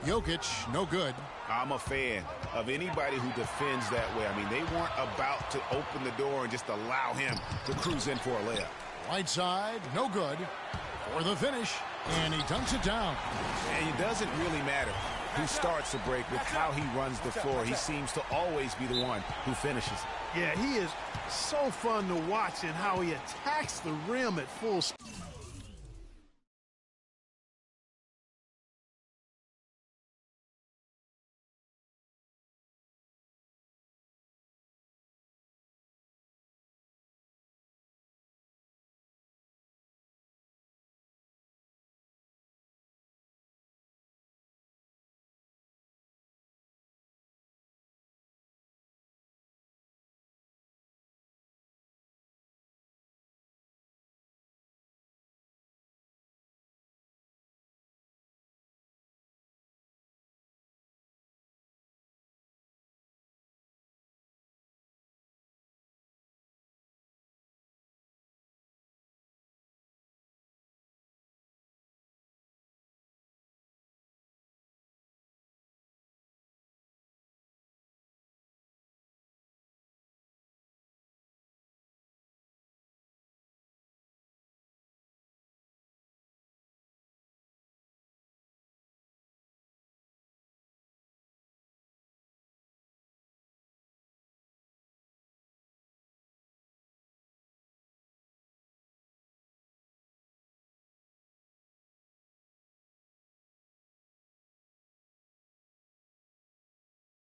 Jokic, no good. I'm a fan of anybody who defends that way. I mean, they weren't about to open the door and just allow him to cruise in for a layup. Right side, no good. For the finish, and he dunks it down. And it doesn't really matter who starts the break. With how he runs the floor, he seems to always be the one who finishes. Yeah, he is so fun to watch in how he attacks the rim at full speed.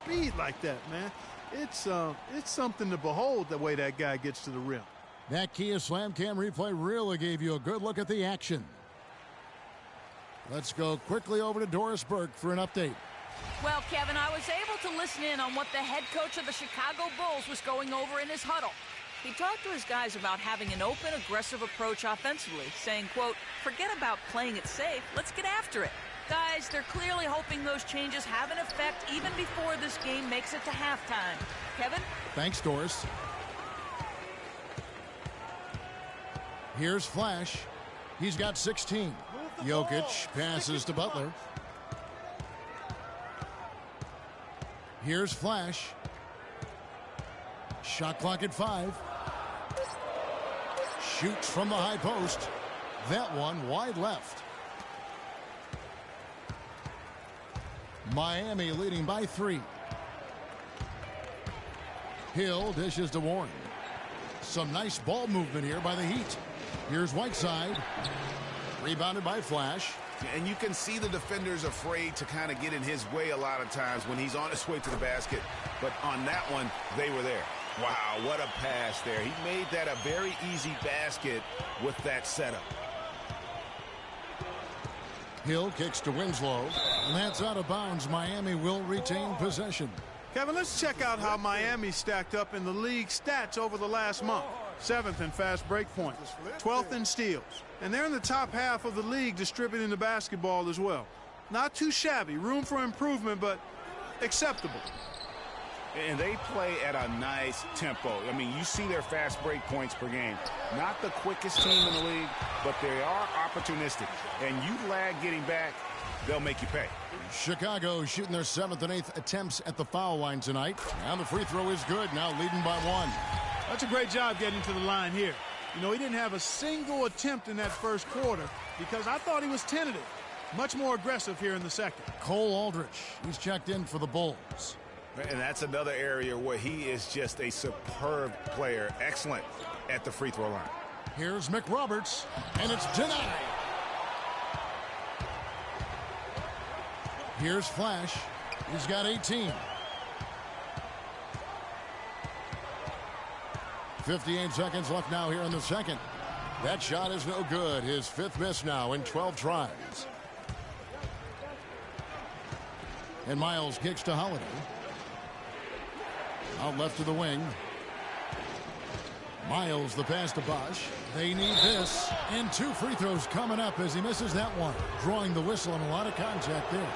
Speed like that, man. It's something to behold the way that guy gets to the rim. That Kia Slam Cam replay really gave you a good look at the action. Let's go quickly over to Doris Burke for an update. Well, Kevin, I was able to listen in on what the head coach of the Chicago Bulls was going over in his huddle. He talked to his guys about having an open, aggressive approach offensively, saying, quote, forget about playing it safe, let's get after it. Guys, they're clearly hoping those changes have an effect even before this game makes it to halftime. Kevin? Thanks, Doris. Here's Flash. He's got 16. Jokic passes to Butler. Here's Flash. Shot clock at 5. Shoots from the high post. That one wide left. Miami leading by 3. Hill dishes to Warren. Some nice ball movement here by the Heat. Here's Whiteside. Rebounded by Flash. And you can see the defenders afraid to kind of get in his way a lot of times when he's on his way to the basket. But on that one, they were there. Wow, what a pass there. He made that a very easy basket with that setup. Hill kicks to Winslow. And that's out of bounds. Miami will retain possession. Kevin, let's check out how Miami stacked up in the league stats over the last month. 7th in fast break points, 12th in steals. And they're in the top half of the league distributing the basketball as well. Not too shabby, room for improvement, but acceptable. And they play at a nice tempo. I mean, you see their fast break points per game. Not the quickest team in the league, but they are opportunistic. And you lag getting back, they'll make you pay. Chicago shooting their 7th and 8th attempts at the foul line tonight. And the free throw is good, now leading by 1. That's a great job getting to the line here. You know, he didn't have a single attempt in that first quarter because I thought he was tentative. Much more aggressive here in the second. Cole Aldrich, he's checked in for the Bulls. And that's another area where he is just a superb player. Excellent at the free throw line. Here's McRoberts, and it's denied. Here's Flash. He's got 18. 58 seconds left now here in the second. That shot is no good. His 5th miss now in 12 tries. And Miles kicks to Holiday. Out left to the wing. Miles the pass to Bosch. They need this. And 2 free throws coming up as he misses that one. Drawing the whistle and a lot of contact there.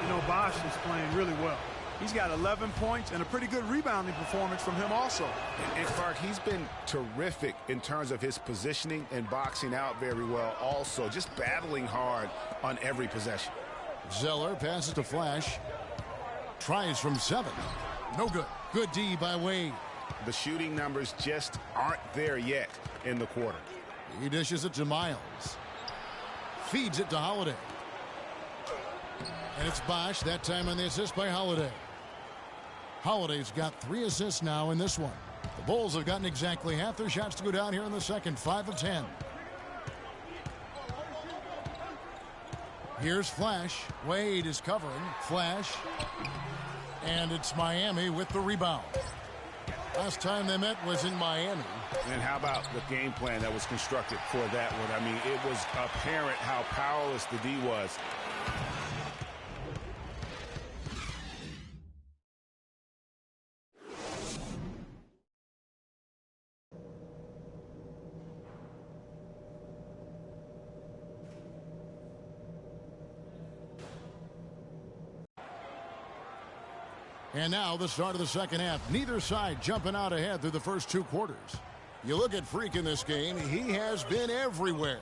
You know, Bosch is playing really well. He's got 11 points and a pretty good rebounding performance from him also. And Clark, he's been terrific in terms of his positioning and boxing out very well also. Just battling hard on every possession. Zeller passes to Flash. Tries from 7. No good. Good D by Wade. The shooting numbers just aren't there yet in the quarter. He dishes it to Miles. Feeds it to Holiday. And it's Bosch, that time on the assist by Holiday. Holiday's got 3 assists now in this one. The Bulls have gotten exactly half their shots to go down here in the second, 5 of 10. Here's Flash. Wade is covering. Flash. And it's Miami with the rebound. Last time they met was in Miami. And how about the game plan that was constructed for that one? I mean, it was apparent how powerless the D was. And now the start of the second half. Neither side jumping out ahead through the first 2 quarters. You look at Freak in this game, he has been everywhere.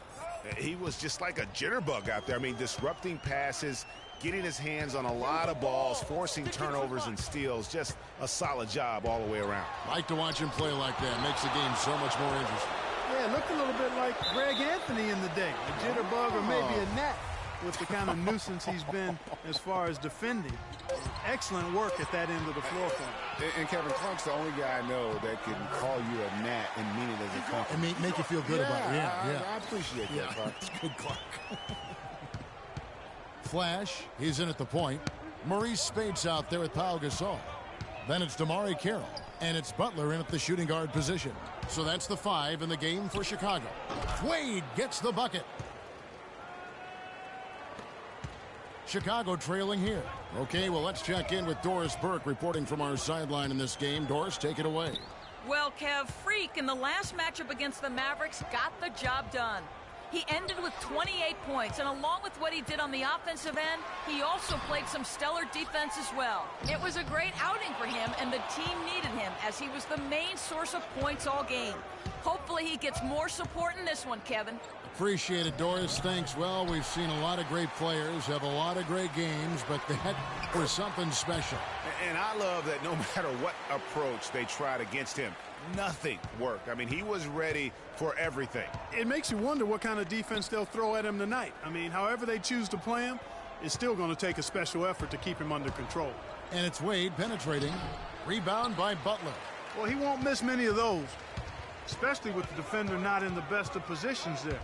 He was just like a jitterbug out there. I mean, disrupting passes, getting his hands on a lot of balls, forcing turnovers and steals. Just a solid job all the way around. Like to watch him play like that. Makes the game so much more interesting. Yeah, looked a little bit like Greg Anthony in the day. A jitterbug or maybe a gnat with the kind of nuisance he's been as far as defending. Excellent work at that end of the floor for him. And Kevin Clark's the only guy I know that can call you a gnat and mean it as a compliment. And make you feel good about it. Yeah. I appreciate that, Clark. It's good, Clark. Flash, he's in at the point. Maurice Spates out there with Pau Gasol. Then it's Damari Carroll. And it's Butler in at the shooting guard position. So that's the 5 in the game for Chicago. Wade gets the bucket. Chicago trailing here. Okay, well, let's check in with Doris Burke reporting from our sideline in this game. Doris, take it away. Well, Kev, Freak in the last matchup against the Mavericks got the job done. He ended with 28 points, and along with what he did on the offensive end, he also played some stellar defense as well. It was a great outing for him, and the team needed him as he was the main source of points all game. Hopefully he gets more support in this one, Kevin. Appreciate it, Doris. Thanks. Well, we've seen a lot of great players have a lot of great games, but that was something special. And I love that no matter what approach they tried against him, nothing worked. I mean, he was ready for everything. It makes you wonder what kind of defense they'll throw at him tonight. I mean, however they choose to play him, it's still going to take a special effort to keep him under control. And it's Wade penetrating. Rebound by Butler. Well, he won't miss many of those, especially with the defender not in the best of positions there.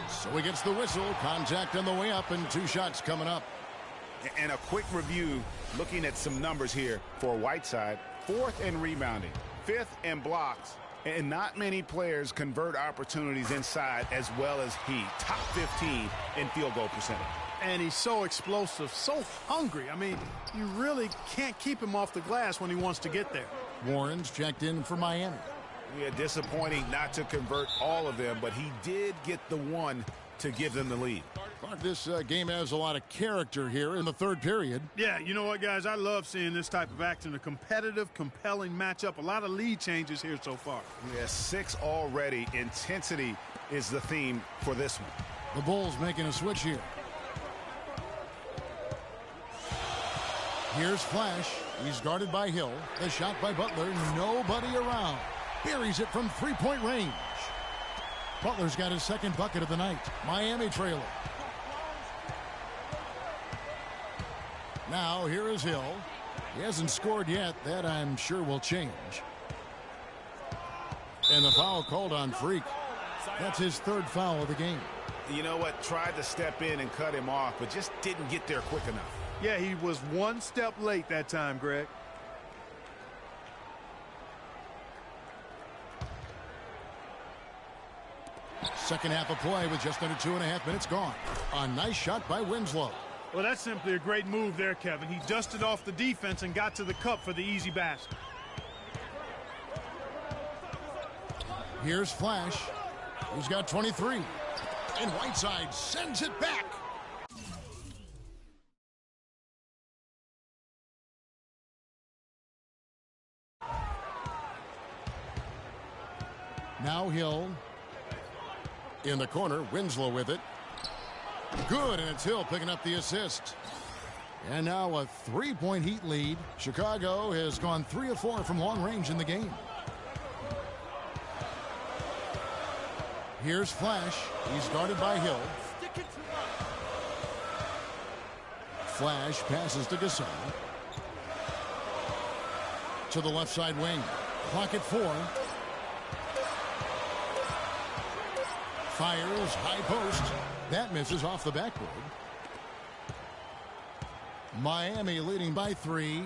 So he gets the whistle. Contact on the way up and 2 shots coming up. And a quick review, looking at some numbers here for Whiteside. 4th in rebounding, 5th in blocks, and not many players convert opportunities inside as well as he. Top 15 in field goal percentage. And he's so explosive, so hungry. I mean, you really can't keep him off the glass when he wants to get there. Warren's checked in for Miami. Yeah, disappointing not to convert all of them, but he did get the one to give them the lead. Clark, this game has a lot of character here in the 3rd period. Yeah, you know what, guys? I love seeing this type of action, a competitive, compelling matchup. A lot of lead changes here so far. Yeah, 6 already. Intensity is the theme for this one. The Bulls making a switch here. Here's Flash. He's guarded by Hill. The shot by Butler. Nobody around. Buries it from 3-point range. Butler's got his 2nd bucket of the night. Miami trailing. Now here is Hill. He hasn't scored yet. That I'm sure will change. And the foul called on Freak. That's his 3rd foul of the game. You know what? Tried to step in and cut him off, but just didn't get there quick enough. Yeah, he was 1 step late that time, Greg. Second half of play with just under 2.5 minutes gone. A nice shot by Winslow. Well, that's simply a great move there, Kevin. He dusted off the defense and got to the cup for the easy basket. Here's Flash. He's got 23. And Whiteside sends it back. Now Hill in the corner. Winslow with it. Good, and it's Hill picking up the assist. And now a 3-point Heat lead. Chicago has gone 3 of 4 from long range in the game. Here's Flash. He's guarded by Hill. Flash passes to Gasol. To the left side wing. Clock at 4. Fires, high post. That misses off the backboard. Miami leading by 3.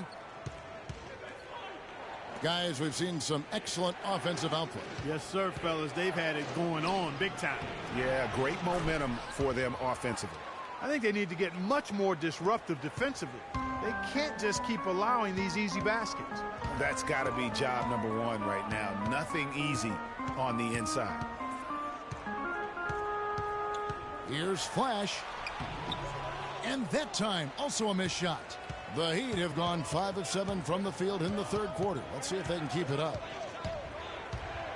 Guys, we've seen some excellent offensive output. Yes, sir, fellas. They've had it going on big time. Yeah, great momentum for them offensively. I think they need to get much more disruptive defensively. They can't just keep allowing these easy baskets. That's got to be job number 1 right now. Nothing easy on the inside. Here's Flash. And that time, also a missed shot. The Heat have gone 5 of 7 from the field in the third quarter. Let's see if they can keep it up.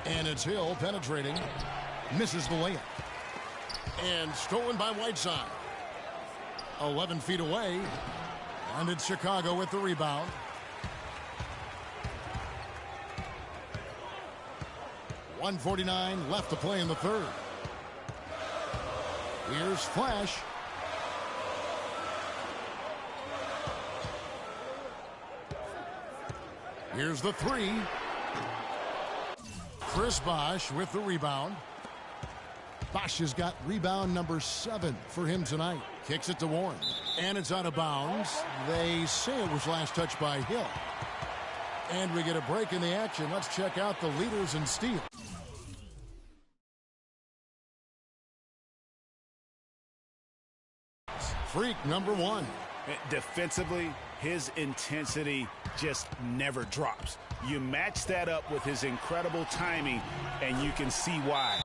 And it's Hill penetrating. Misses the layup. And stolen by Whiteside. 11 feet away. And it's Chicago with the rebound. .149 left to play in the third. Here's Flash. Here's the 3. Chris Bosh with the rebound. Bosh has got rebound number 7 for him tonight. Kicks it to Warren. And it's out of bounds. They say it was last touched by Hill. And we get a break in the action. Let's check out the leaders in steals. Freak number 1. Defensively, his intensity just never drops. You match that up with his incredible timing, and you can see why.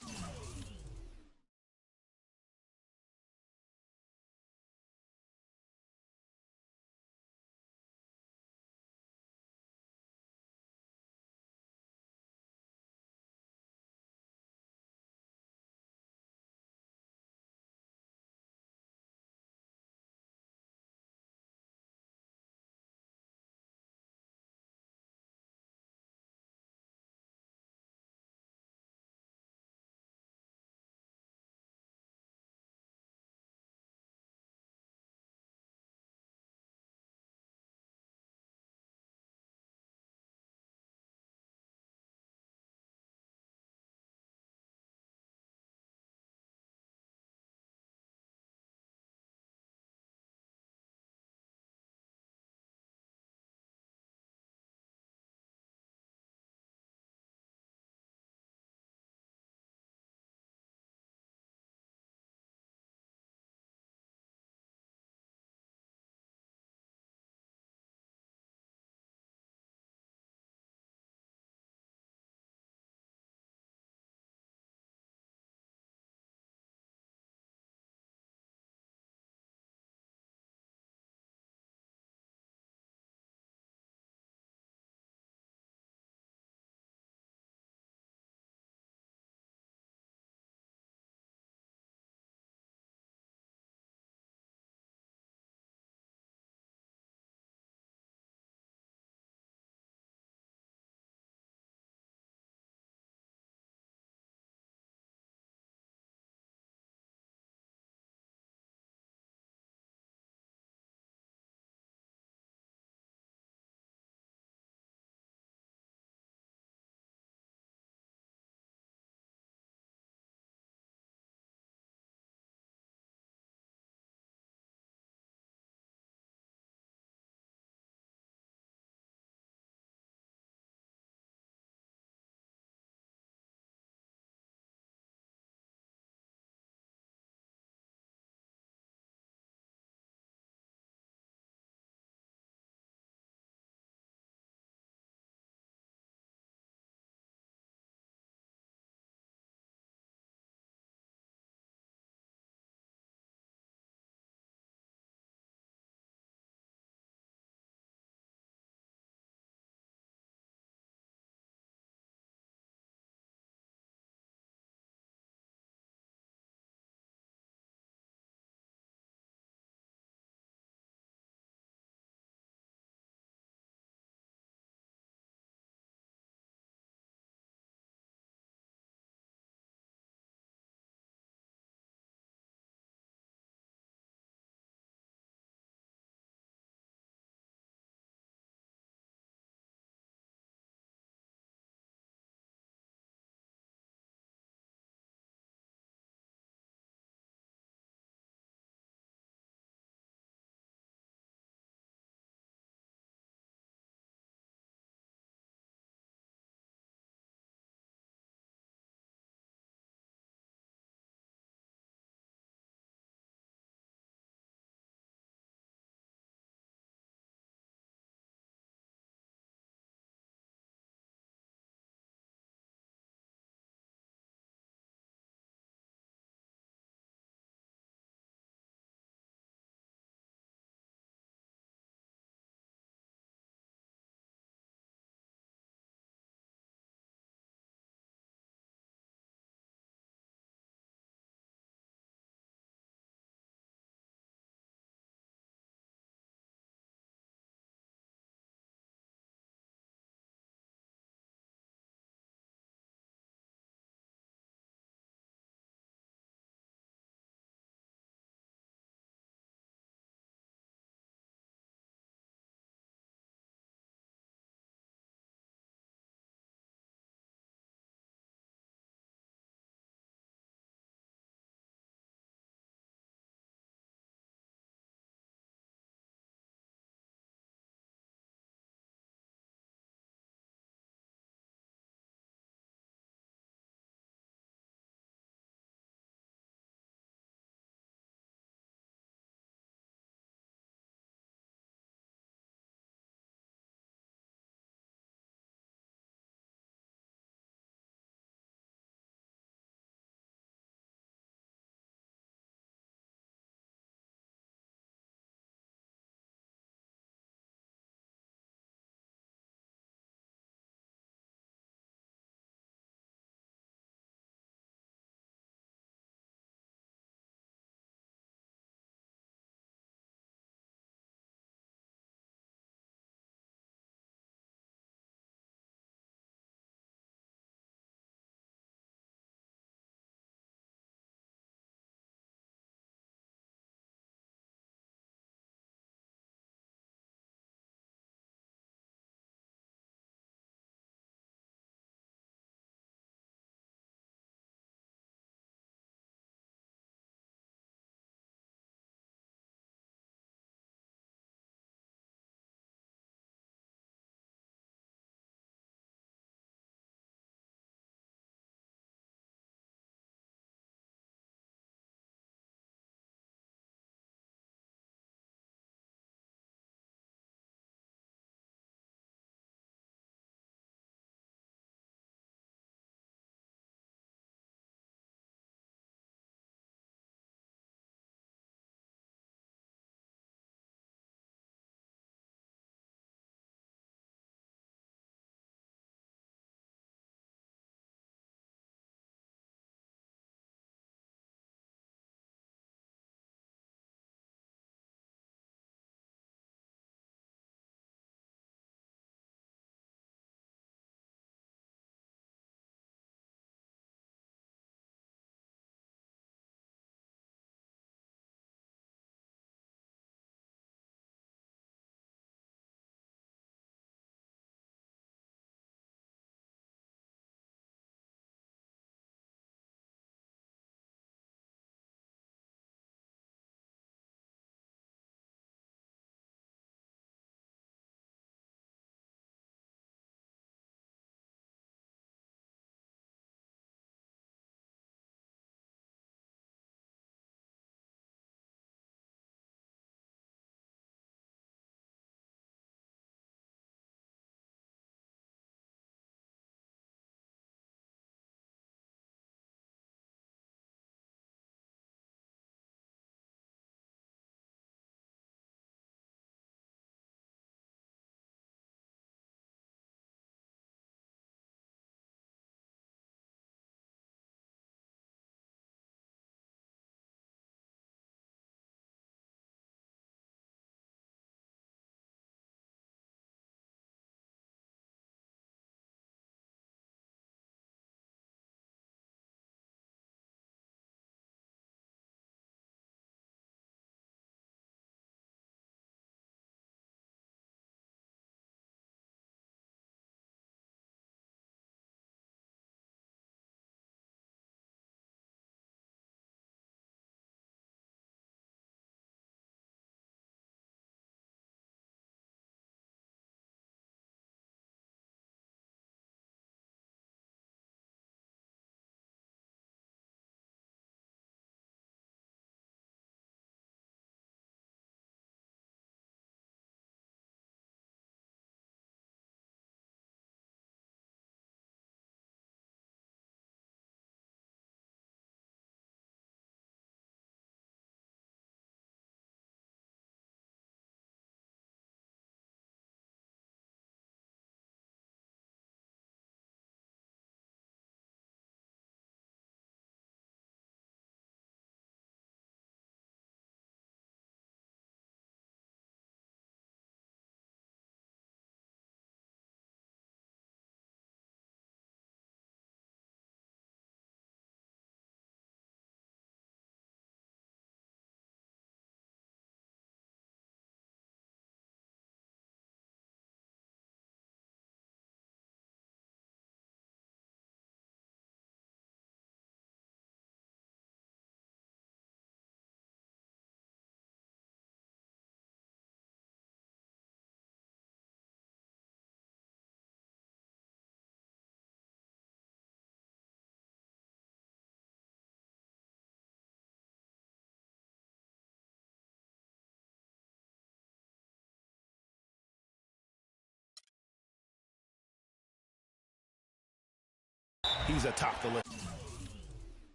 he's atop the list.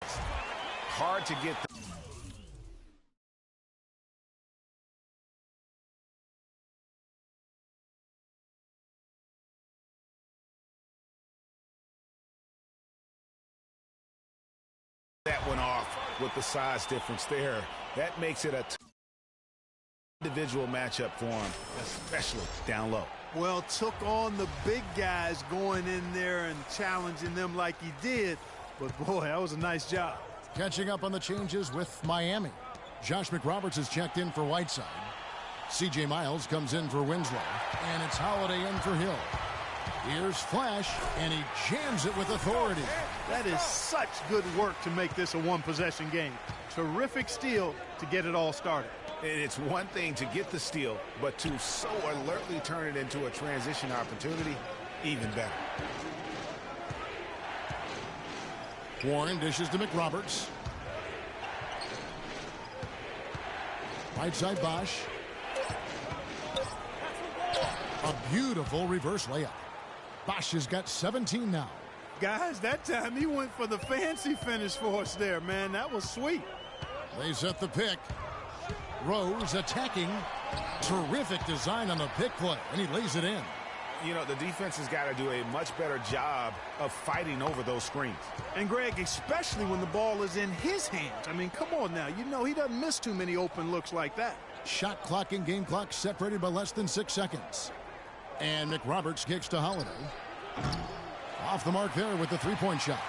Hard to get that one off with the size difference there. That makes it a individual matchup for him, especially down low. Well, took on the big guys going in there and challenging them like he did. But, boy, that was a nice job. Catching up on the changes with Miami. Josh McRoberts is checked in for Whiteside. C.J. Miles comes in for Winslow. And it's Holiday in for Hill. Here's Flash, and he jams it with authority. That is such good work to make this a one-possession game. Terrific steal to get it all started. And it's one thing to get the steal, but to so alertly turn it into a transition opportunity, even better. Warren dishes to McRoberts. Right side Bosch. A beautiful reverse layup. Bosch has got 17 now. Guys, that time he went for the fancy finish for us there, man. That was sweet. They set the pick. Rose attacking. Terrific design on the pick play, and he lays it in. You know, the defense has got to do a much better job of fighting over those screens. And, Greg, especially when the ball is in his hands. I mean, come on now. You know he doesn't miss too many open looks like that. Shot clock and game clock separated by less than 6 seconds. And McRoberts kicks to Holiday. Off the mark there with the three-point shot.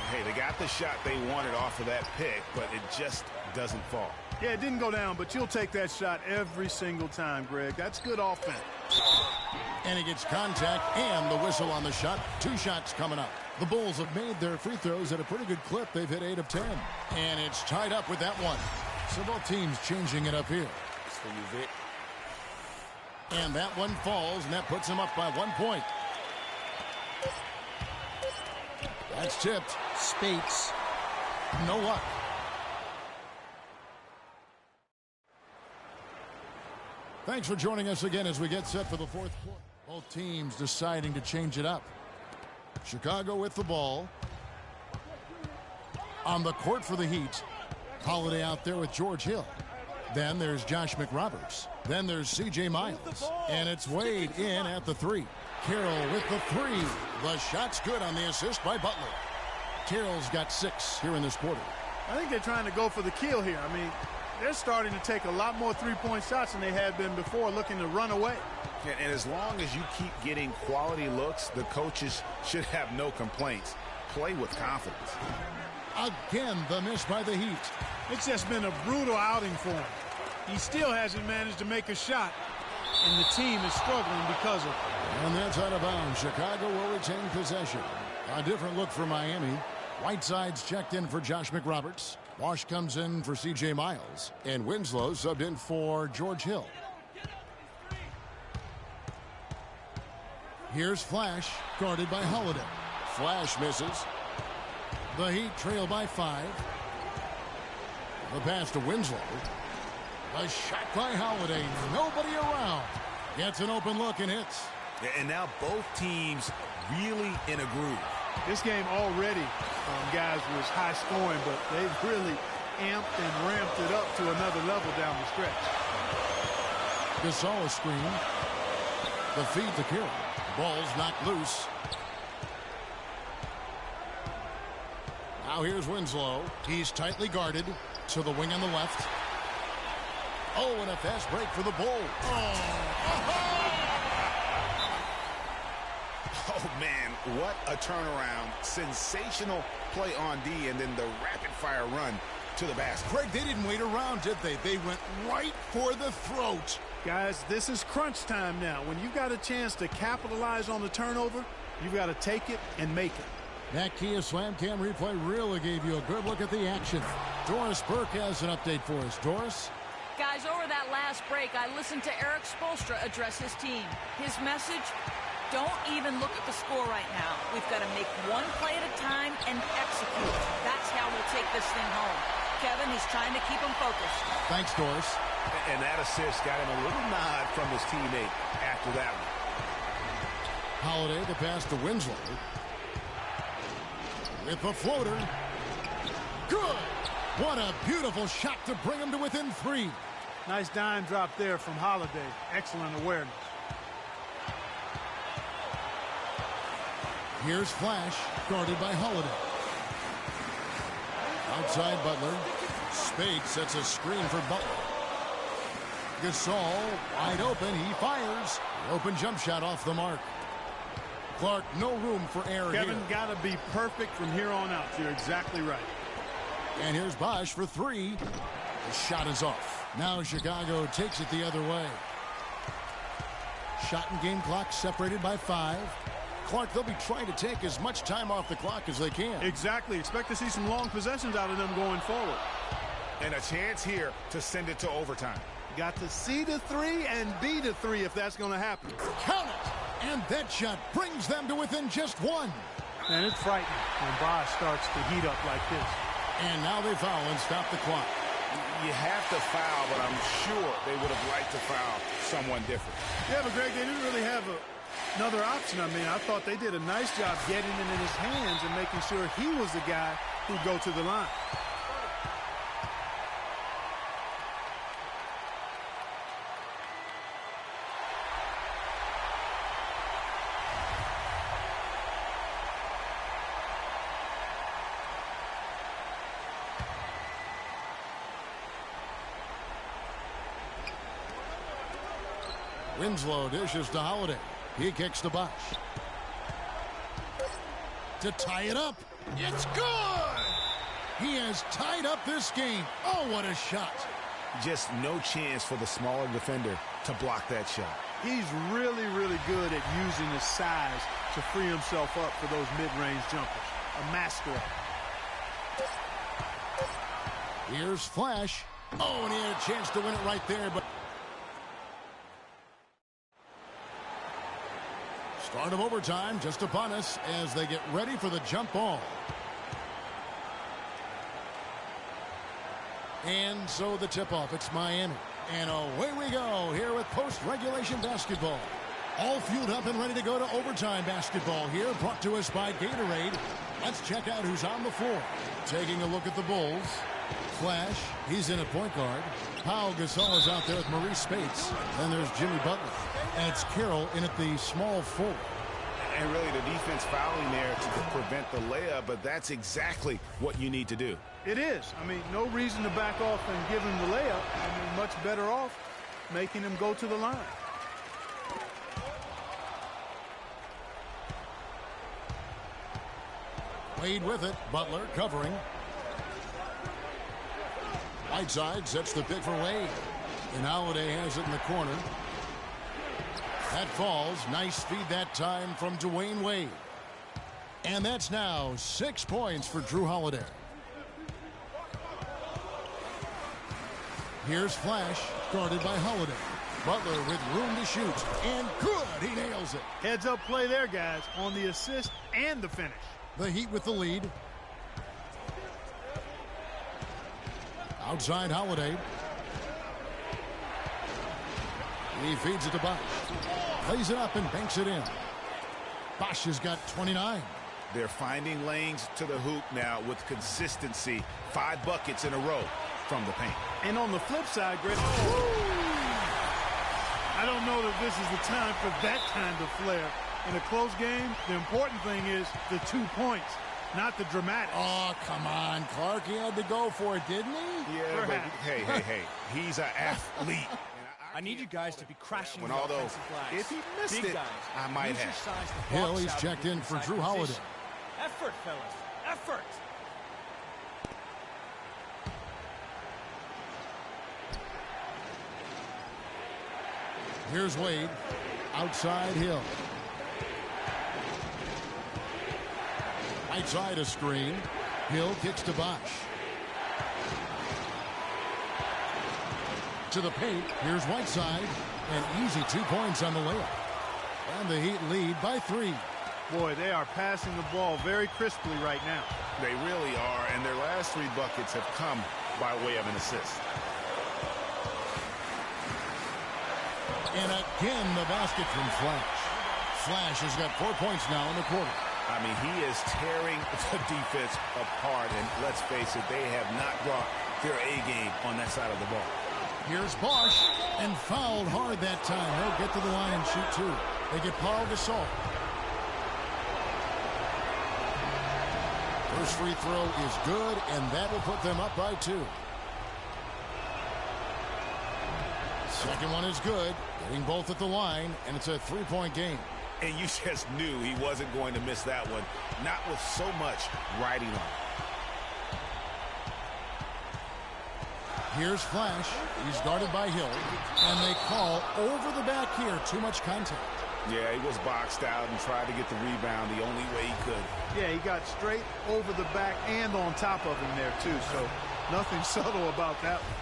Hey, they got the shot they wanted off of that pick, but it just doesn't fall. Yeah, it didn't go down, but you'll take that shot every single time, Greg. That's good offense. And he gets contact and the whistle on the shot. 2 shots coming up. The Bulls have made their free throws at a pretty good clip. They've hit 8 of 10. And it's tied up with that one. So both teams changing it up here. And that one falls, and that puts him up by 1 point. That's tipped. Spates. No luck. Thanks for joining us again as we get set for the fourth quarter. Both teams deciding to change it up. Chicago with the ball. On the court for the Heat. Holiday out there with George Hill. Then there's Josh McRoberts. Then there's C.J. Miles. And it's Wade in at the 3. Carroll with the 3. The shot's good on the assist by Butler. Carroll's got 6 here in this quarter. I think they're trying to go for the kill here. I mean, they're starting to take a lot more three-point shots than they had been before, looking to run away. And as long as you keep getting quality looks, the coaches should have no complaints. Play with confidence. Again, the miss by the Heat. It's just been a brutal outing for him. He still hasn't managed to make a shot, and the team is struggling because of it. And that's out of bounds. Chicago will retain possession. A different look for Miami. Whiteside's checked in for Josh McRoberts. Wash comes in for C.J. Miles. And Winslow subbed in for George Hill. Here's Flash, guarded by Holiday. Flash misses. The Heat trail by 5. The pass to Winslow. A shot by Holiday. Nobody around. Gets an open look and hits. And now both teams really in a groove. This game already, guys, was high scoring, but they've really amped and ramped it up to another level down the stretch. Gasol screen. The feed to Carroll. Ball's knocked loose. Now here's Winslow. He's tightly guarded to the wing on the left. Oh, and a fast break for the Bulls. Oh, man, what a turnaround. Sensational play on D, and then the rapid-fire run to the basket. Craig, they didn't wait around, did they? They went right for the throat. Guys, this is crunch time now. When you've got a chance to capitalize on the turnover, you've got to take it and make it. That Kia Slam Cam replay really gave you a good look at the action. Doris Burke has an update for us. Doris? Guys, over that last break, I listened to Eric Spoelstra address his team. His message, don't even look at the score right now. We've got to make one play at a time and execute. That's how we'll take this thing home. Kevin, he's trying to keep him focused. Thanks, Doris. And that assist got him a little nod from his teammate after that one. Holiday, the pass to Winslow. With the floater. Good! What a beautiful shot to bring him to within 3. Nice dime drop there from Holiday. Excellent awareness. Here's Flash, guarded by Holiday. Outside Butler. Spade sets a screen for Butler. Gasol, wide open, he fires. Open jump shot off the mark. Clark, no room for error here. Kevin, got to be perfect from here on out. You're exactly right. And here's Bosch for 3. The shot is off. Now Chicago takes it the other way. Shot and game clock separated by 5. Clark, they'll be trying to take as much time off the clock as they can. Exactly. Expect to see some long possessions out of them going forward. And a chance here to send it to overtime. Got to see the 3 and be the 3 if that's going to happen. Count it! And that shot brings them to within just 1. And it's frightening when Bosch starts to heat up like this. And now they foul and stop the clock. You have to foul, but I'm sure they would have liked to foul someone different. Yeah, but Greg, they didn't really have another option. I mean, I thought they did a nice job getting it in his hands and making sure he was the guy who'd go to the line. Winslow dishes to Holiday. He kicks to Bosch. To tie it up. It's good! He has tied up this game. Oh, what a shot. Just no chance for the smaller defender to block that shot. He's really, really good at using his size to free himself up for those mid-range jumpers. A master of it. Here's Flash. Oh, and he had a chance to win it right there, but start of overtime just upon us as they get ready for the jump ball. And so the tip-off, it's Miami. And away we go here with post-regulation basketball. All fueled up and ready to go to overtime basketball here, brought to us by Gatorade. Let's check out who's on the floor. Taking a look at the Bulls. Flash, he's in at point guard. Pau Gasol is out there with Maurice Spates. Then there's Jimmy Butler. And it's Carroll in at the small forward. And really the defense fouling there to prevent the layup, but that's exactly what you need to do. It is. I mean, no reason to back off and give him the layup. I mean, much better off making him go to the line. Wade with it. Butler covering. Whiteside sets the pick for Wade. And Holiday has it in the corner. That falls. Nice feed that time from Dwayne Wade. And that's now 6 points for Drew Holiday. Here's Flash, guarded by Holiday. Butler with room to shoot. And good, he nails it. Heads up play there, guys, on the assist and the finish. The Heat with the lead. Outside Holiday. He feeds it to Bosch. Plays it up and banks it in. Bosch has got 29. They're finding lanes to the hoop now with consistency. 5 buckets in a row from the paint. And on the flip side, Greg, I don't know that this is the time for that kind of flair. In a close game, the important thing is the 2 points, not the dramatics. Oh, come on, Clark. He had to go for it, didn't he? Yeah, but hey. He's an athlete. I need you guys to be crashing when the all those, offensive glass. if he missed Big it, guys, I might use your have. size to box Hill, he's out checked of in for inside Drew position. Holiday. Effort, fellas. Effort. Here's Wade. Outside Hill. Outside a screen. Hill kicks to Bosch. To the paint. Here's Whiteside. An easy 2 points on the layup. And the Heat lead by 3. Boy, they are passing the ball very crisply right now. They really are, and their last 3 buckets have come by way of an assist. And again, the basket from Flash. Flash has got 4 points now in the quarter. I mean, he is tearing the defense apart, and let's face it, they have not brought their A game on that side of the ball. Here's Bosch, and fouled hard that time. He'll get to the line and shoot two. They get Paul Gasol. First free throw is good, and that will put them up by 2. Second one is good, getting both at the line, and it's a 3-point game. And you just knew he wasn't going to miss that one, not with so much riding on. Here's Flash. He's guarded by Hill, and they call over the back here. Too much contact. Yeah, he was boxed out and tried to get the rebound the only way he could. Yeah, he got straight over the back and on top of him there, too, so nothing subtle about that one.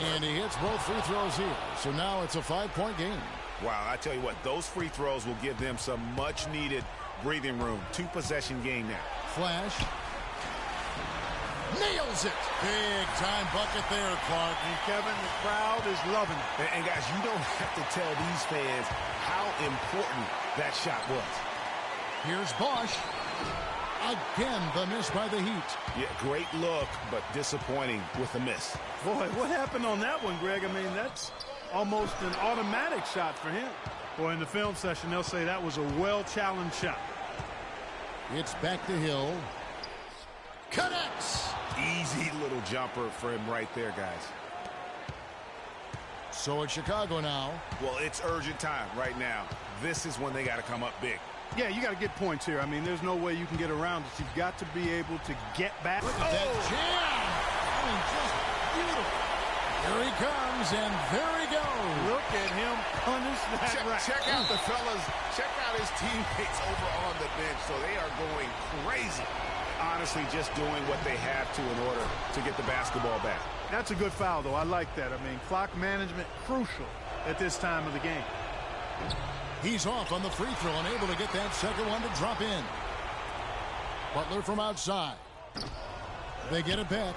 And he hits both free throws here. So now it's a 5-point game. Wow, I tell you what, those free throws will give them some much-needed breathing room. 2-possession game now. Flash. Nails it. Big-time bucket there, Clark. And Kevin, the crowd is loving it. And guys, you don't have to tell these fans how important that shot was. Here's Bosch. Again, the miss by the Heat. Yeah, great look, but disappointing with the miss. Boy, what happened on that one, Greg? I mean, that's almost an automatic shot for him. Boy, in the film session, they'll say that was a well-challenged shot. It's back to Hill. Connects. Easy little jumper for him right there, guys. So it's Chicago now. Well, it's urgent time right now. This is when they got to come up big. Yeah, you got to get points here. I mean, there's no way you can get around it. You've got to be able to get back. Look at that jam. I mean, just beautiful. Here he comes, and there he goes. Look at him punish that right. Check out the fellas. Check out his teammates over on the bench. So they are going crazy. Honestly, just doing what they have to in order to get the basketball back. That's a good foul, though. I like that. I mean, clock management crucial at this time of the game. He's off on the free throw, unable to get that second one to drop in. Butler from outside. They get it back.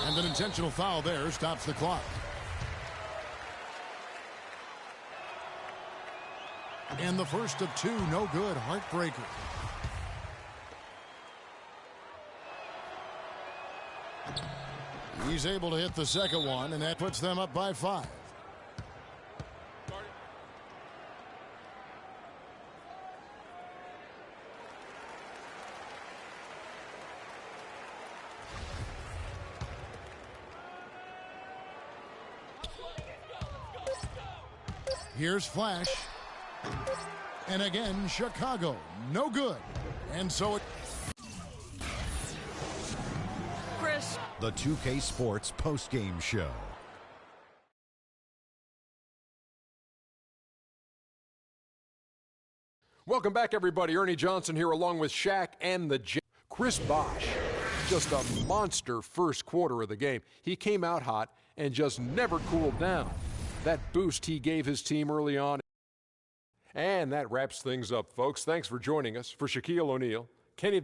And an intentional foul there stops the clock. And the first of 2, no good. Heartbreaker. He's able to hit the second one, and that puts them up by 5. Here's Flash. And again, Chicago. No good. And so it... Chris. The 2K Sports postgame show. Welcome back, everybody. Ernie Johnson here along with Shaq and the Chris Bosh. Just a monster first quarter of the game. He came out hot and just never cooled down. That boost he gave his team early on. And that wraps things up, folks. Thanks for joining us. For Shaquille O'Neal, Kenny